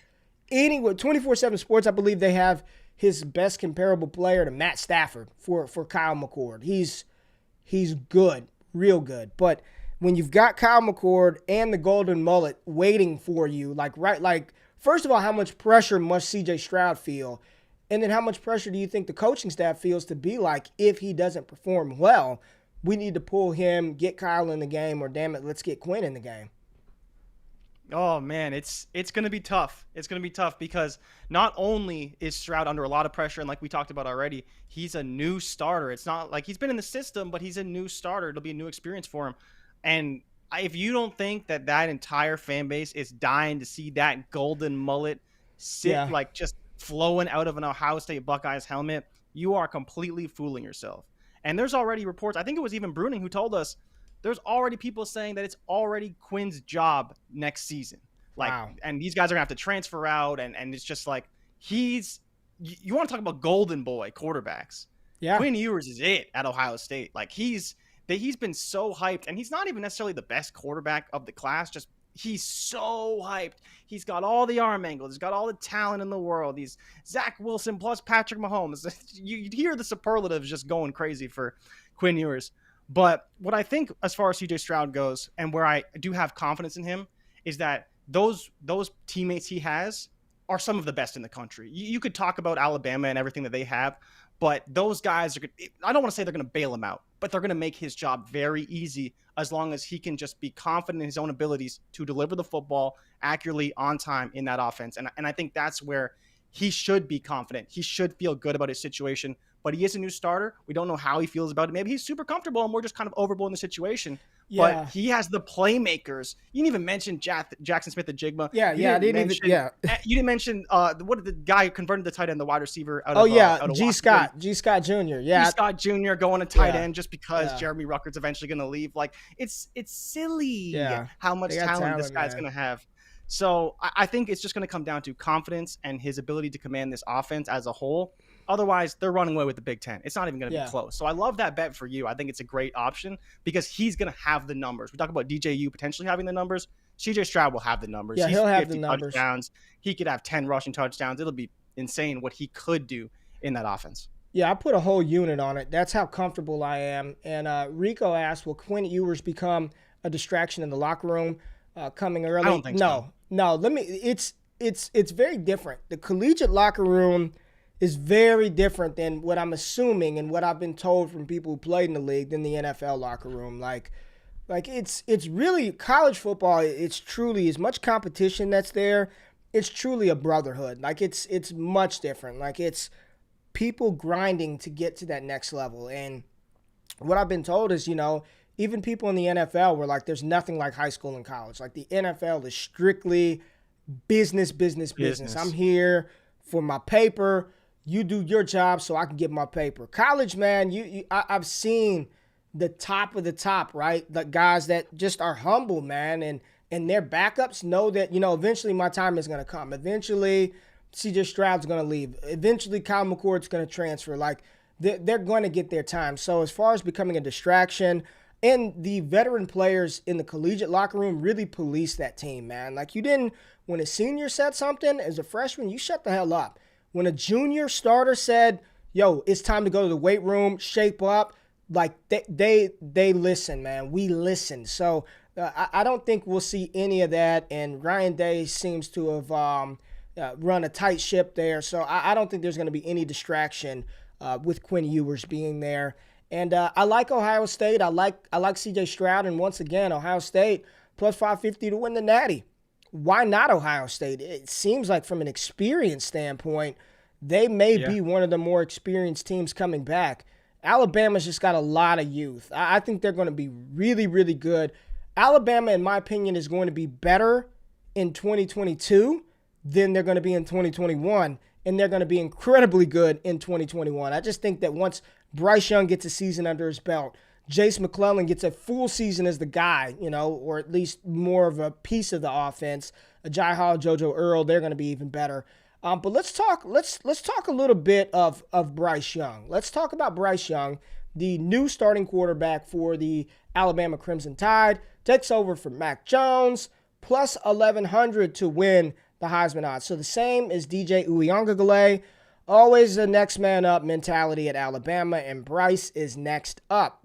Anywhere, 24/7 Sports, I believe they have his best comparable player to Matt Stafford for Kyle McCord. He's good, real good. But when you've got Kyle McCord and the golden mullet waiting for you, first of all, how much pressure must CJ Stroud feel? And then how much pressure do you think the coaching staff feels to be like, if he doesn't perform well, we need to pull him, get Kyle in the game, or damn it, let's get Quinn in the game? Oh, man, it's going to be tough. It's going to be tough because not only is Stroud under a lot of pressure, and like we talked about already, he's a new starter. It's not like he's been in the system, but he's a new starter. It'll be a new experience for him. And if you don't think that entire fan base is dying to see that golden mullet sit like just flowing out of an Ohio State Buckeyes helmet, you are completely fooling yourself. And there's already reports, I think it was even Bruning who told us, there's already people saying that it's already Quinn's job next season. Wow. And these guys are going to have to transfer out, and it's just like you want to talk about golden boy quarterbacks. Yeah. Quinn Ewers is it at Ohio State. Like he's been so hyped, and he's not even necessarily the best quarterback of the class, just he's so hyped. He's got all the arm angles. He's got all the talent in the world. He's Zach Wilson plus Patrick Mahomes. You hear the superlatives just going crazy for Quinn Ewers. But what I think as far as CJ Stroud goes, and where I do have confidence in him, is that those teammates he has are some of the best in the country. You could talk about Alabama and everything that they have, but those guys I don't want to say they're going to bail him out, but they're going to make his job very easy as long as he can just be confident in his own abilities to deliver the football accurately on time in that offense. And I think that's where he should be confident. He should feel good about his situation, but he is a new starter. We don't know how he feels about it. Maybe he's super comfortable and we're just kind of overblowing the situation. Yeah. But he has the playmakers. You didn't even mention Jackson Smith-Njigba. You didn't mention what did the guy who converted the tight end, the wide receiver out of G. Scott Jr. Yeah. G. Scott Jr. going to tight end just because Jeremy Ruckert's eventually going to leave. Like it's silly how much talent this guy's going to have. So I think it's just going to come down to confidence and his ability to command this offense as a whole. Otherwise, they're running away with the Big Ten. It's not even going to be close. So I love that bet for you. I think it's a great option because he's going to have the numbers. We talk about DJU potentially having the numbers. CJ Stroud will have the numbers. Yeah, he'll have the numbers. Touchdowns. He could have 10 rushing touchdowns. It'll be insane what he could do in that offense. Yeah, I put a whole unit on it. That's how comfortable I am. And Rico asked, will Quinn Ewers become a distraction in the locker room coming early? I don't think so. No. It's very different. The collegiate locker room is very different than what I'm assuming and what I've been told from people who played in the league than the NFL locker room. Like it's really college football. It's truly as much competition that's there. It's truly a brotherhood. Like it's much different. Like it's people grinding to get to that next level. And what I've been told is, even people in the NFL were like, there's nothing like high school and college. Like the NFL is strictly business. I'm here for my paper. You do your job so I can get my paper. College, man, I've seen the top of the top, right? The guys that just are humble, man, and their backups know that, eventually my time is going to come. Eventually, CJ Stroud's going to leave. Eventually, Kyle McCord's going to transfer. Like, they're going to get their time. So as far as becoming a distraction, and the veteran players in the collegiate locker room really police that team, man. Like, when a senior said something as a freshman, you shut the hell up. When a junior starter said, yo, it's time to go to the weight room, shape up, like they listen, man. We listen. So I don't think we'll see any of that. And Ryan Day seems to have run a tight ship there. So I don't think there's going to be any distraction with Quinn Ewers being there. And I like Ohio State. I like CJ Stroud. And once again, Ohio State plus 550 to win the Natty. Why not Ohio State? It seems like from an experience standpoint, they may Yeah. be one of the more experienced teams coming back. Alabama's just got a lot of youth. I think they're going to be really, really good. Alabama, in my opinion, is going to be better in 2022 than they're going to be in 2021, and they're going to be incredibly good in 2021. I just think that once Bryce Young gets a season under his belt, Jace McClellan gets a full season as the guy, or at least more of a piece of the offense. Ajay Hall, JoJo Earl, they're going to be even better. But let's talk a little bit of Bryce Young. Let's talk about Bryce Young, the new starting quarterback for the Alabama Crimson Tide. Takes over from Mac Jones, plus 1,100 to win the Heisman odds. So the same as DJ Uiagalelei. Always the next man up mentality at Alabama, and Bryce is next up.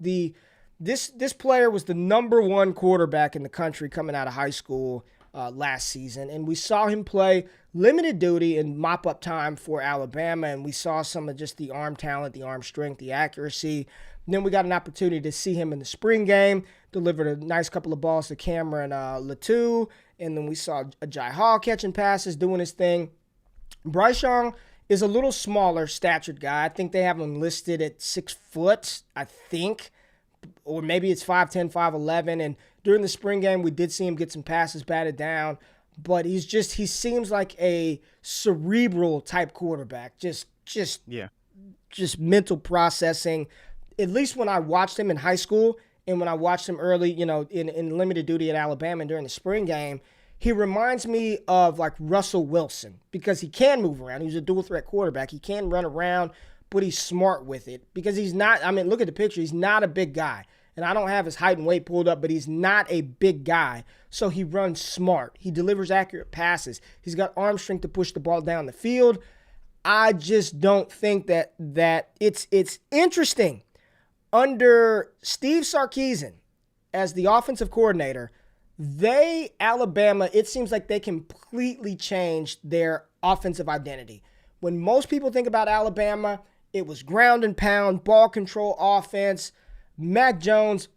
This player was the number one quarterback in the country coming out of high school last season, and we saw him play limited duty and mop-up time for Alabama, and we saw some of just the arm talent, the arm strength, the accuracy. And then we got an opportunity to see him in the spring game, delivered a nice couple of balls to Cameron Latou, and then we saw Ajay Hall catching passes, doing his thing. Bryce Young is a little smaller statured guy. I think they have him listed at 6 foot, I think, or maybe it's 5'10", 5'11", and during the spring game, we did see him get some passes batted down, but he seems like a cerebral type quarterback, just mental processing. At least when I watched him in high school and when I watched him early, in limited duty at Alabama and during the spring game, he reminds me of like Russell Wilson because he can move around. He's a dual threat quarterback. He can run around, but he's smart with it because he's not, look at the picture. He's not a big guy. And I don't have his height and weight pulled up, but he's not a big guy. So he runs smart. He delivers accurate passes. He's got arm strength to push the ball down the field. I just don't think that it's interesting. Under Steve Sarkisian as the offensive coordinator, Alabama, it seems like they completely changed their offensive identity. When most people think about Alabama, it was ground and pound, ball control offense. Mac Jones,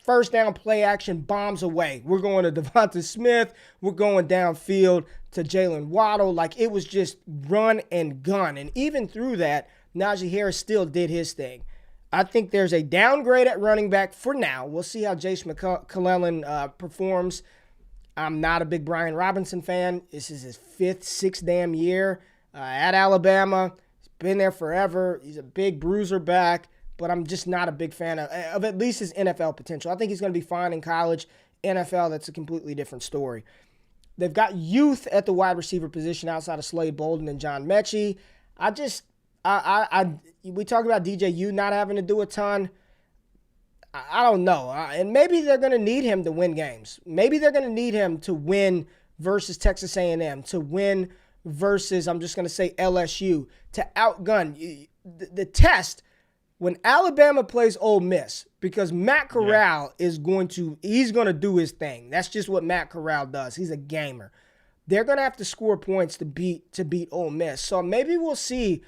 first down play action, bombs away. We're going to Devonta Smith. We're going downfield to Jalen Waddle. Like it was just run and gun. And even through that, Najee Harris still did his thing. I think there's a downgrade at running back for now. We'll see how Jace McClellan performs. I'm not a big Brian Robinson fan. This is his 5th, 6th damn year at Alabama. He's been there forever. He's a big bruiser back, but I'm just not a big fan of at least his NFL potential. I think he's going to be fine in college. NFL, that's a completely different story. They've got youth at the wide receiver position outside of Slade Bolden and John Mechie. We talk about DJU not having to do a ton. I don't know. And maybe they're going to need him to win games. Maybe they're going to need him to win versus Texas A&M, to win versus, I'm just going to say LSU, to outgun. The test, when Alabama plays Ole Miss, because Matt Corral he's going to do his thing. That's just what Matt Corral does. He's a gamer. They're going to have to score points to beat Ole Miss. So maybe we'll see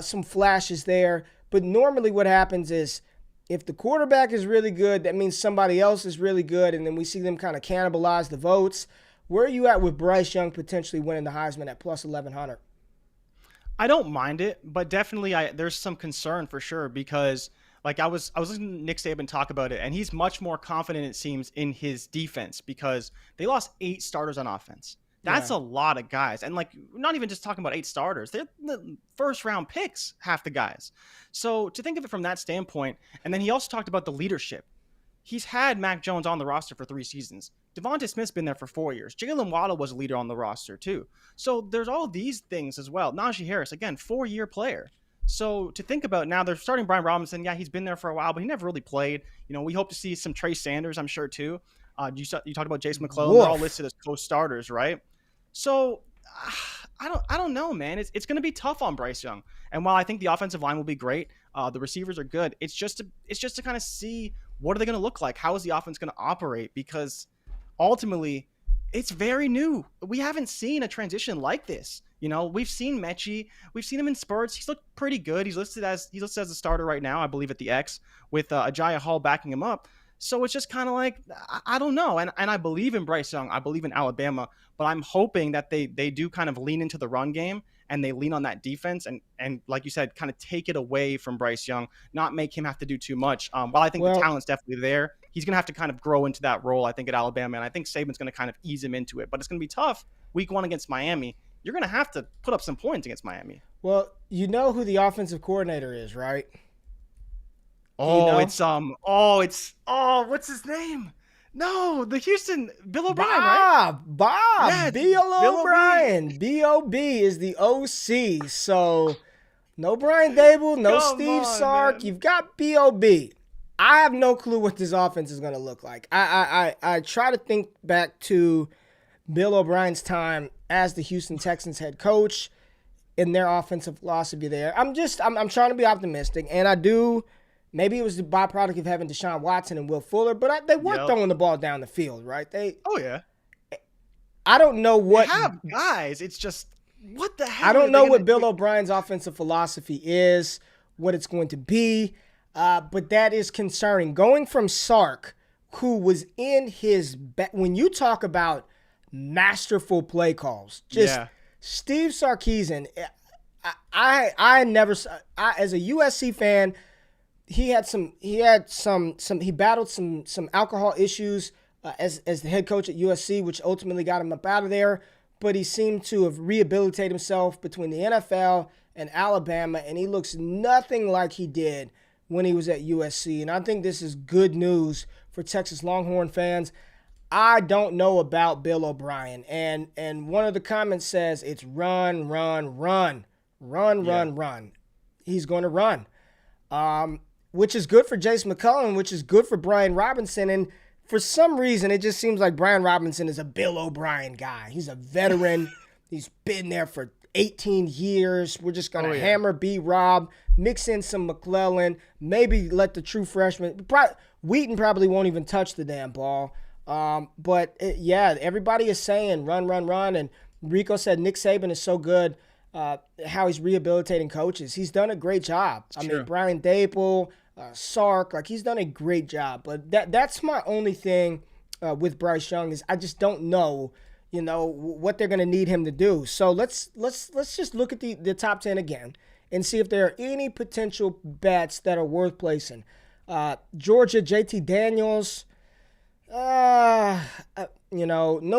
some flashes there. But normally what happens is if the quarterback is really good, that means somebody else is really good, and then we see them kind of cannibalize the votes. Where are you at with Bryce Young potentially winning the Heisman at plus 1,100? I don't mind it, but definitely there's some concern for sure because like I was listening to Nick Saban talk about it, and he's much more confident, it seems, in his defense because they lost 8 starters on offense. That's a lot of guys. And like, not even just talking about 8 starters. They're the first round picks, half the guys. So to think of it from that standpoint, and then he also talked about the leadership. He's had Mac Jones on the roster for 3 seasons. Devonta Smith's been there for 4 years. Jalen Waddle was a leader on the roster too. So there's all these things as well. Najee Harris, again, 4-year player. So to think about now, they're starting Brian Robinson. Yeah, he's been there for a while, but he never really played. We hope to see some Trey Sanders, I'm sure too. You talked about Jace McClellan. They're all listed as co-starters, right? So I don't know, man. It's going to be tough on Bryce Young. And while I think the offensive line will be great, the receivers are good. It's just to kind of see what are they going to look like. How is the offense going to operate? Because ultimately, it's very new. We haven't seen a transition like this. We've seen Mechie. We've seen him in spurts. He's looked pretty good. He's listed as a starter right now, I believe, at the X with Ajay Hall backing him up. So it's just kind of like, I don't know. And I believe in Bryce Young. I believe in Alabama. But I'm hoping that they do kind of lean into the run game and they lean on that defense and like you said, kind of take it away from Bryce Young, not make him have to do too much. While I think the Well, talent's definitely there, he's going to have to kind of grow into that role, I think, at Alabama. And I think Saban's going to kind of ease him into it. But it's going to be tough week 1 against Miami. You're going to have to put up some points against Miami. well, you know who the offensive coordinator is, right? Oh, know? What's his name? No, the Houston, Bill O'Brien, right? Bob, Yeah, Bill Bill O'Brien. B.O.B. is the O.C. So no Brian Dable, no Come Steve on, Sark. man. You've got B.O.B. I have no clue what this offense is going to look like. I try to think back to Bill O'Brien's time as the Houston Texans head coach in their offensive philosophy there. I'm trying to be optimistic, and I do. Maybe it was the byproduct of having Deshaun Watson and Will Fuller, but they weren't throwing the ball down the field, right? Oh, yeah. I don't know what. They have guys. It's just, what the hell? I don't are know they what gonna Bill do? O'Brien's offensive philosophy is, what it's going to be, but that is concerning. Going from Sark, who was in his when you talk about masterful play calls, just Steve Sarkisian. I never as a USC fan. He battled some alcohol issues as the head coach at USC, which ultimately got him up out of there. But he seemed to have rehabilitated himself between the NFL and Alabama, and he looks nothing like he did when he was at USC. And I think this is good news for Texas Longhorn fans. I don't know about Bill O'Brien, and one of the comments says it's run. He's going to run. Which is good for Jace McCullough, which is good for Brian Robinson. And for some reason, it just seems like Brian Robinson is a Bill O'Brien guy. He's a veteran. He's been there for 18 years. We're just going to hammer B-Rob, mix in some McClellan, maybe let the true freshman. Wheaton probably won't even touch the damn ball. Everybody is saying run. And Rico said Nick Saban is so good. How he's rehabilitating coaches. He's done a great job. I mean, Brian Dable, Sark, he's done a great job. But that's my only thing with Bryce Young is I just don't know, what they're going to need him to do. So let's just look at the top 10 again and see if there are any potential bets that are worth placing. Georgia, JT Daniels, no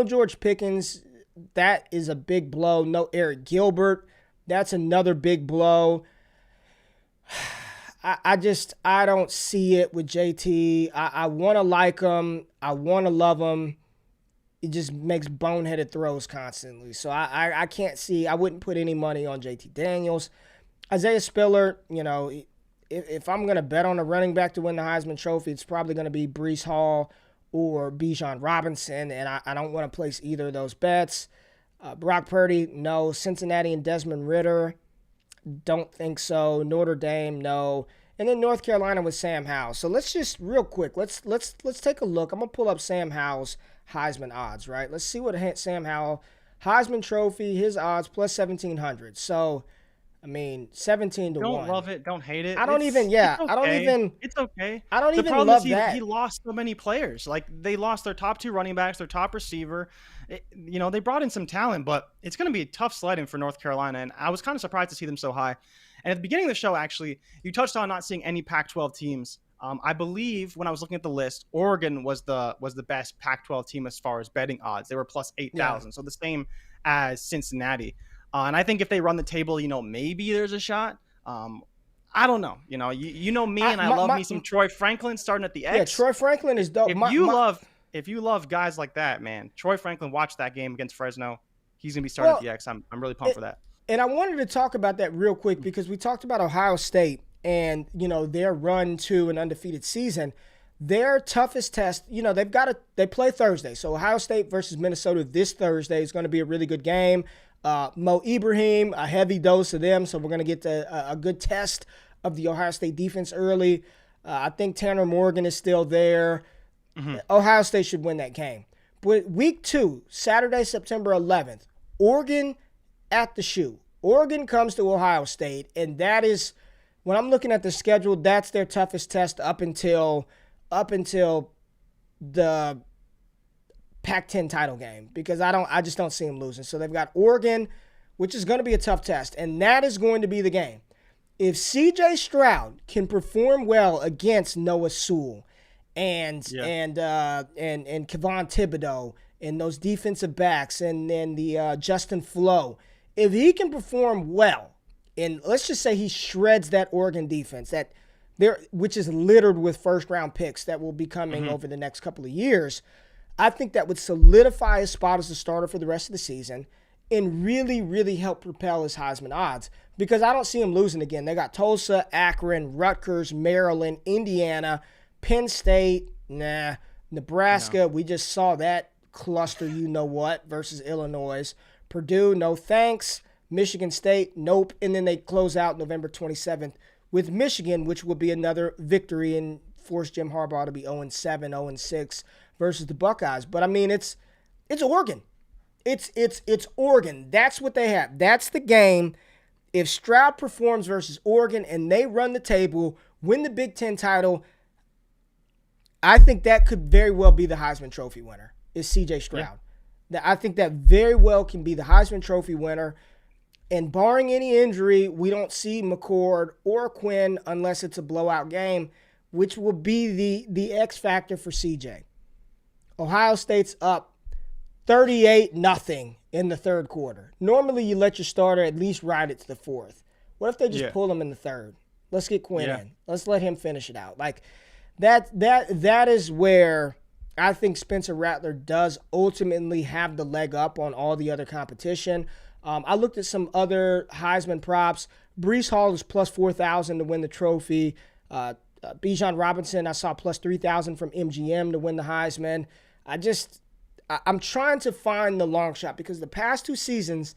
George Pickens. That is a big blow. No Eric Gilbert. That's another big blow. I don't see it with JT. I want to like him. I want to love him. It just makes boneheaded throws constantly. So I can't see. I wouldn't put any money on JT Daniels. Isaiah Spiller, if I'm going to bet on a running back to win the Heisman Trophy, it's probably going to be Breece Hall or Bijan Robinson, and I don't want to place either of those bets. Brock Purdy, no. Cincinnati and Desmond Ridder, don't think so. Notre Dame, no. And then North Carolina with Sam Howell. So let's just real quick, let's take a look. I'm gonna pull up Sam Howell's Heisman odds, right? Let's see what Sam Howell Heisman Trophy, his odds plus 1,700. So 17 to 1. Don't love it. Don't hate it. It's okay. It's okay. I don't the even problem love is that. He lost so many players. They lost their top 2 running backs, their top receiver. They brought in some talent, but it's going to be tough sledding for North Carolina. And I was kind of surprised to see them so high. And at the beginning of the show, actually, you touched on not seeing any Pac-12 teams. I believe when I was looking at the list, Oregon was the best Pac-12 team as far as betting odds. They were plus 8,000, so the same as Cincinnati. And I think if they run the table, maybe there's a shot. I don't know. You know me, and I love me some Troy Franklin starting at the X. Yeah, Troy Franklin is dope. If you love guys like that, man, Troy Franklin, watch that game against Fresno. He's gonna be starting at the X. I'm really pumped for that. And I wanted to talk about that real quick because we talked about Ohio State and their run to an undefeated season. Their toughest test, they play Thursday. So Ohio State versus Minnesota this Thursday is going to be a really good game. Mo Ibrahim, a heavy dose of them, so we're going to get a good test of the Ohio State defense early. I think Tanner Morgan is still there. Mm-hmm. Ohio State should win that game. But week 2, Saturday, September 11th, Oregon at the Shoe. Oregon comes to Ohio State, and that is, when I'm looking at the schedule, that's their toughest test up until the Pac-10 title game, because I just don't see them losing. So they've got Oregon, which is going to be a tough test, and that is going to be the game. If C.J. Stroud can perform well against Noah Sewell and Kayvon Thibodeau and those defensive backs and then the Justin Flo, if he can perform well, and let's just say he shreds that Oregon defense which is littered with first-round picks that will be coming over the next couple of years, I think that would solidify his spot as a starter for the rest of the season and really, really help propel his Heisman odds, because I don't see him losing again. They got Tulsa, Akron, Rutgers, Maryland, Indiana, Penn State, Nebraska. No. We just saw that cluster, versus Illinois. Purdue, no thanks. Michigan State, nope. And then they close out November 27th with Michigan, which will be another victory and force Jim Harbaugh to be 0-7, 0-6 versus the Buckeyes. But I mean, it's Oregon. It's Oregon. That's what they have. That's the game. If Stroud performs versus Oregon and they run the table, win the Big Ten title, I think that could very well be the Heisman Trophy winner, is C.J. Stroud. Yeah. I think that very well can be the Heisman Trophy winner. And barring any injury, we don't see McCord or Quinn unless it's a blowout game, which will be the X factor for CJ. Ohio State's up 38-0 in the third quarter. Normally, you let your starter at least ride it to the fourth. What if they just pull him in the third? Let's get Quinn in. Let's let him finish it out. Like that is where I think Spencer Rattler does ultimately have the leg up on all the other competition. I looked at some other Heisman props. Breece Hall is plus 4,000 to win the trophy. Bijan Robinson, I saw plus 3,000 from MGM to win the Heisman. I'm trying to find the long shot because the past 2 seasons,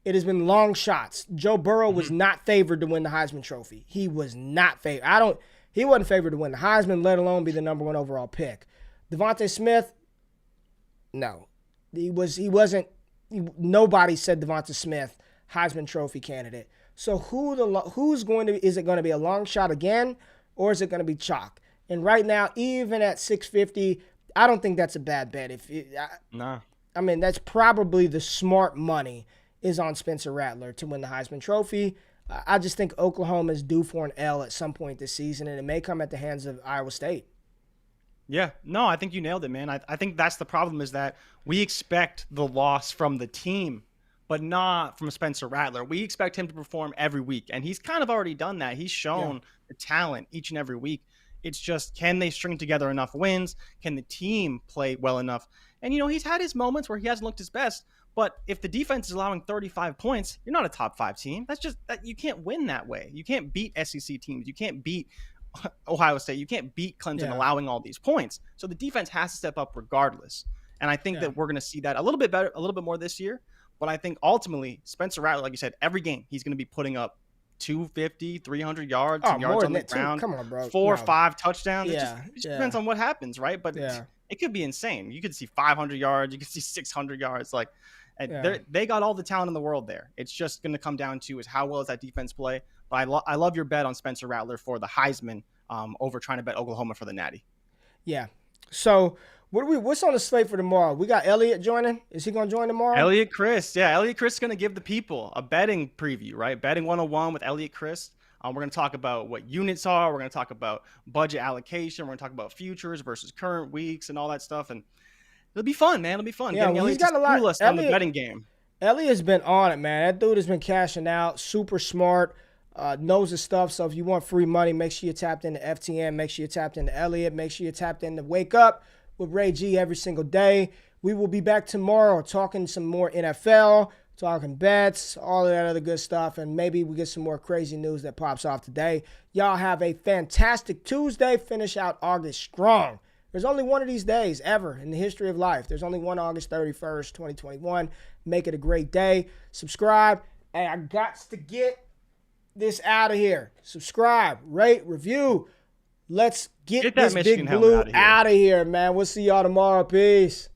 it has been long shots. Joe Burrow was not favored to win the Heisman Trophy. He was not favored. He wasn't favored to win the Heisman, let alone be the number 1 overall pick. Devontae Smith, no. He wasn't. Nobody said Devonta Smith Heisman Trophy candidate. So is it going to be a long shot again, or is it going to be chalk? And right now, even at 650, I don't think that's a bad bet. I mean, that's probably the smart money is on Spencer Rattler to win the Heisman Trophy. I just think Oklahoma is due for an L at some point this season, and it may come at the hands of Iowa State. Yeah, no, I think you nailed it, man. I think that's the problem, is that we expect the loss from the team, but not from Spencer Rattler. We expect him to perform every week, and he's kind of already done that. He's shown the talent each and every week. It's just, can they string together enough wins? Can the team play well enough? And, he's had his moments where he hasn't looked his best, but if the defense is allowing 35 points, you're not a top 5 team. That's just, you can't win that way. You can't beat SEC teams. You can't beat Ohio State. You can't beat Clemson allowing all these points. So the defense has to step up regardless. And I think that we're going to see that a little bit better, a little bit more this year. But I think ultimately Spencer Rattler, like you said, every game he's going to be putting up 250, 300 yards, and yards on the ground, 4 or 5 touchdowns. It just depends on what happens, right? But it could be insane. You could see 500 yards. You could see 600 yards. They got all the talent in the world there. It's just going to come down to is how well does that defense play. But I love your bet on Spencer Rattler for the Heisman over trying to bet Oklahoma for the Natty. Yeah. So what's on the slate for tomorrow? We got Elliot joining. Is he going to join tomorrow? Elliot Chris. Yeah, Elliot Chris is going to give the people a betting preview, right? Betting 101 with Elliot Chris. We're going to talk about what units are. We're going to talk about budget allocation. We're going to talk about futures versus current weeks and all that stuff. And it'll be fun, man. It'll be fun. Yeah, he's got a lot on the betting game. Elliot's been on it, man. That dude has been cashing out. Super smart. Knows his stuff. So if you want free money, make sure you tapped into FTN. Make sure you tapped into Elliot. Make sure you tapped into Wake Up with Ray G every single day. We will be back tomorrow talking some more NFL, talking bets, all of that other good stuff, and maybe we get some more crazy news that pops off today. Y'all have a fantastic Tuesday. Finish out August strong. There's only one of these days ever in the history of life. There's only one August 31st, 2021. Make it a great day. Subscribe. And I got to get this out of here. Subscribe, rate, review. Let's get this Big Blue out of here, man. We'll see y'all tomorrow. Peace.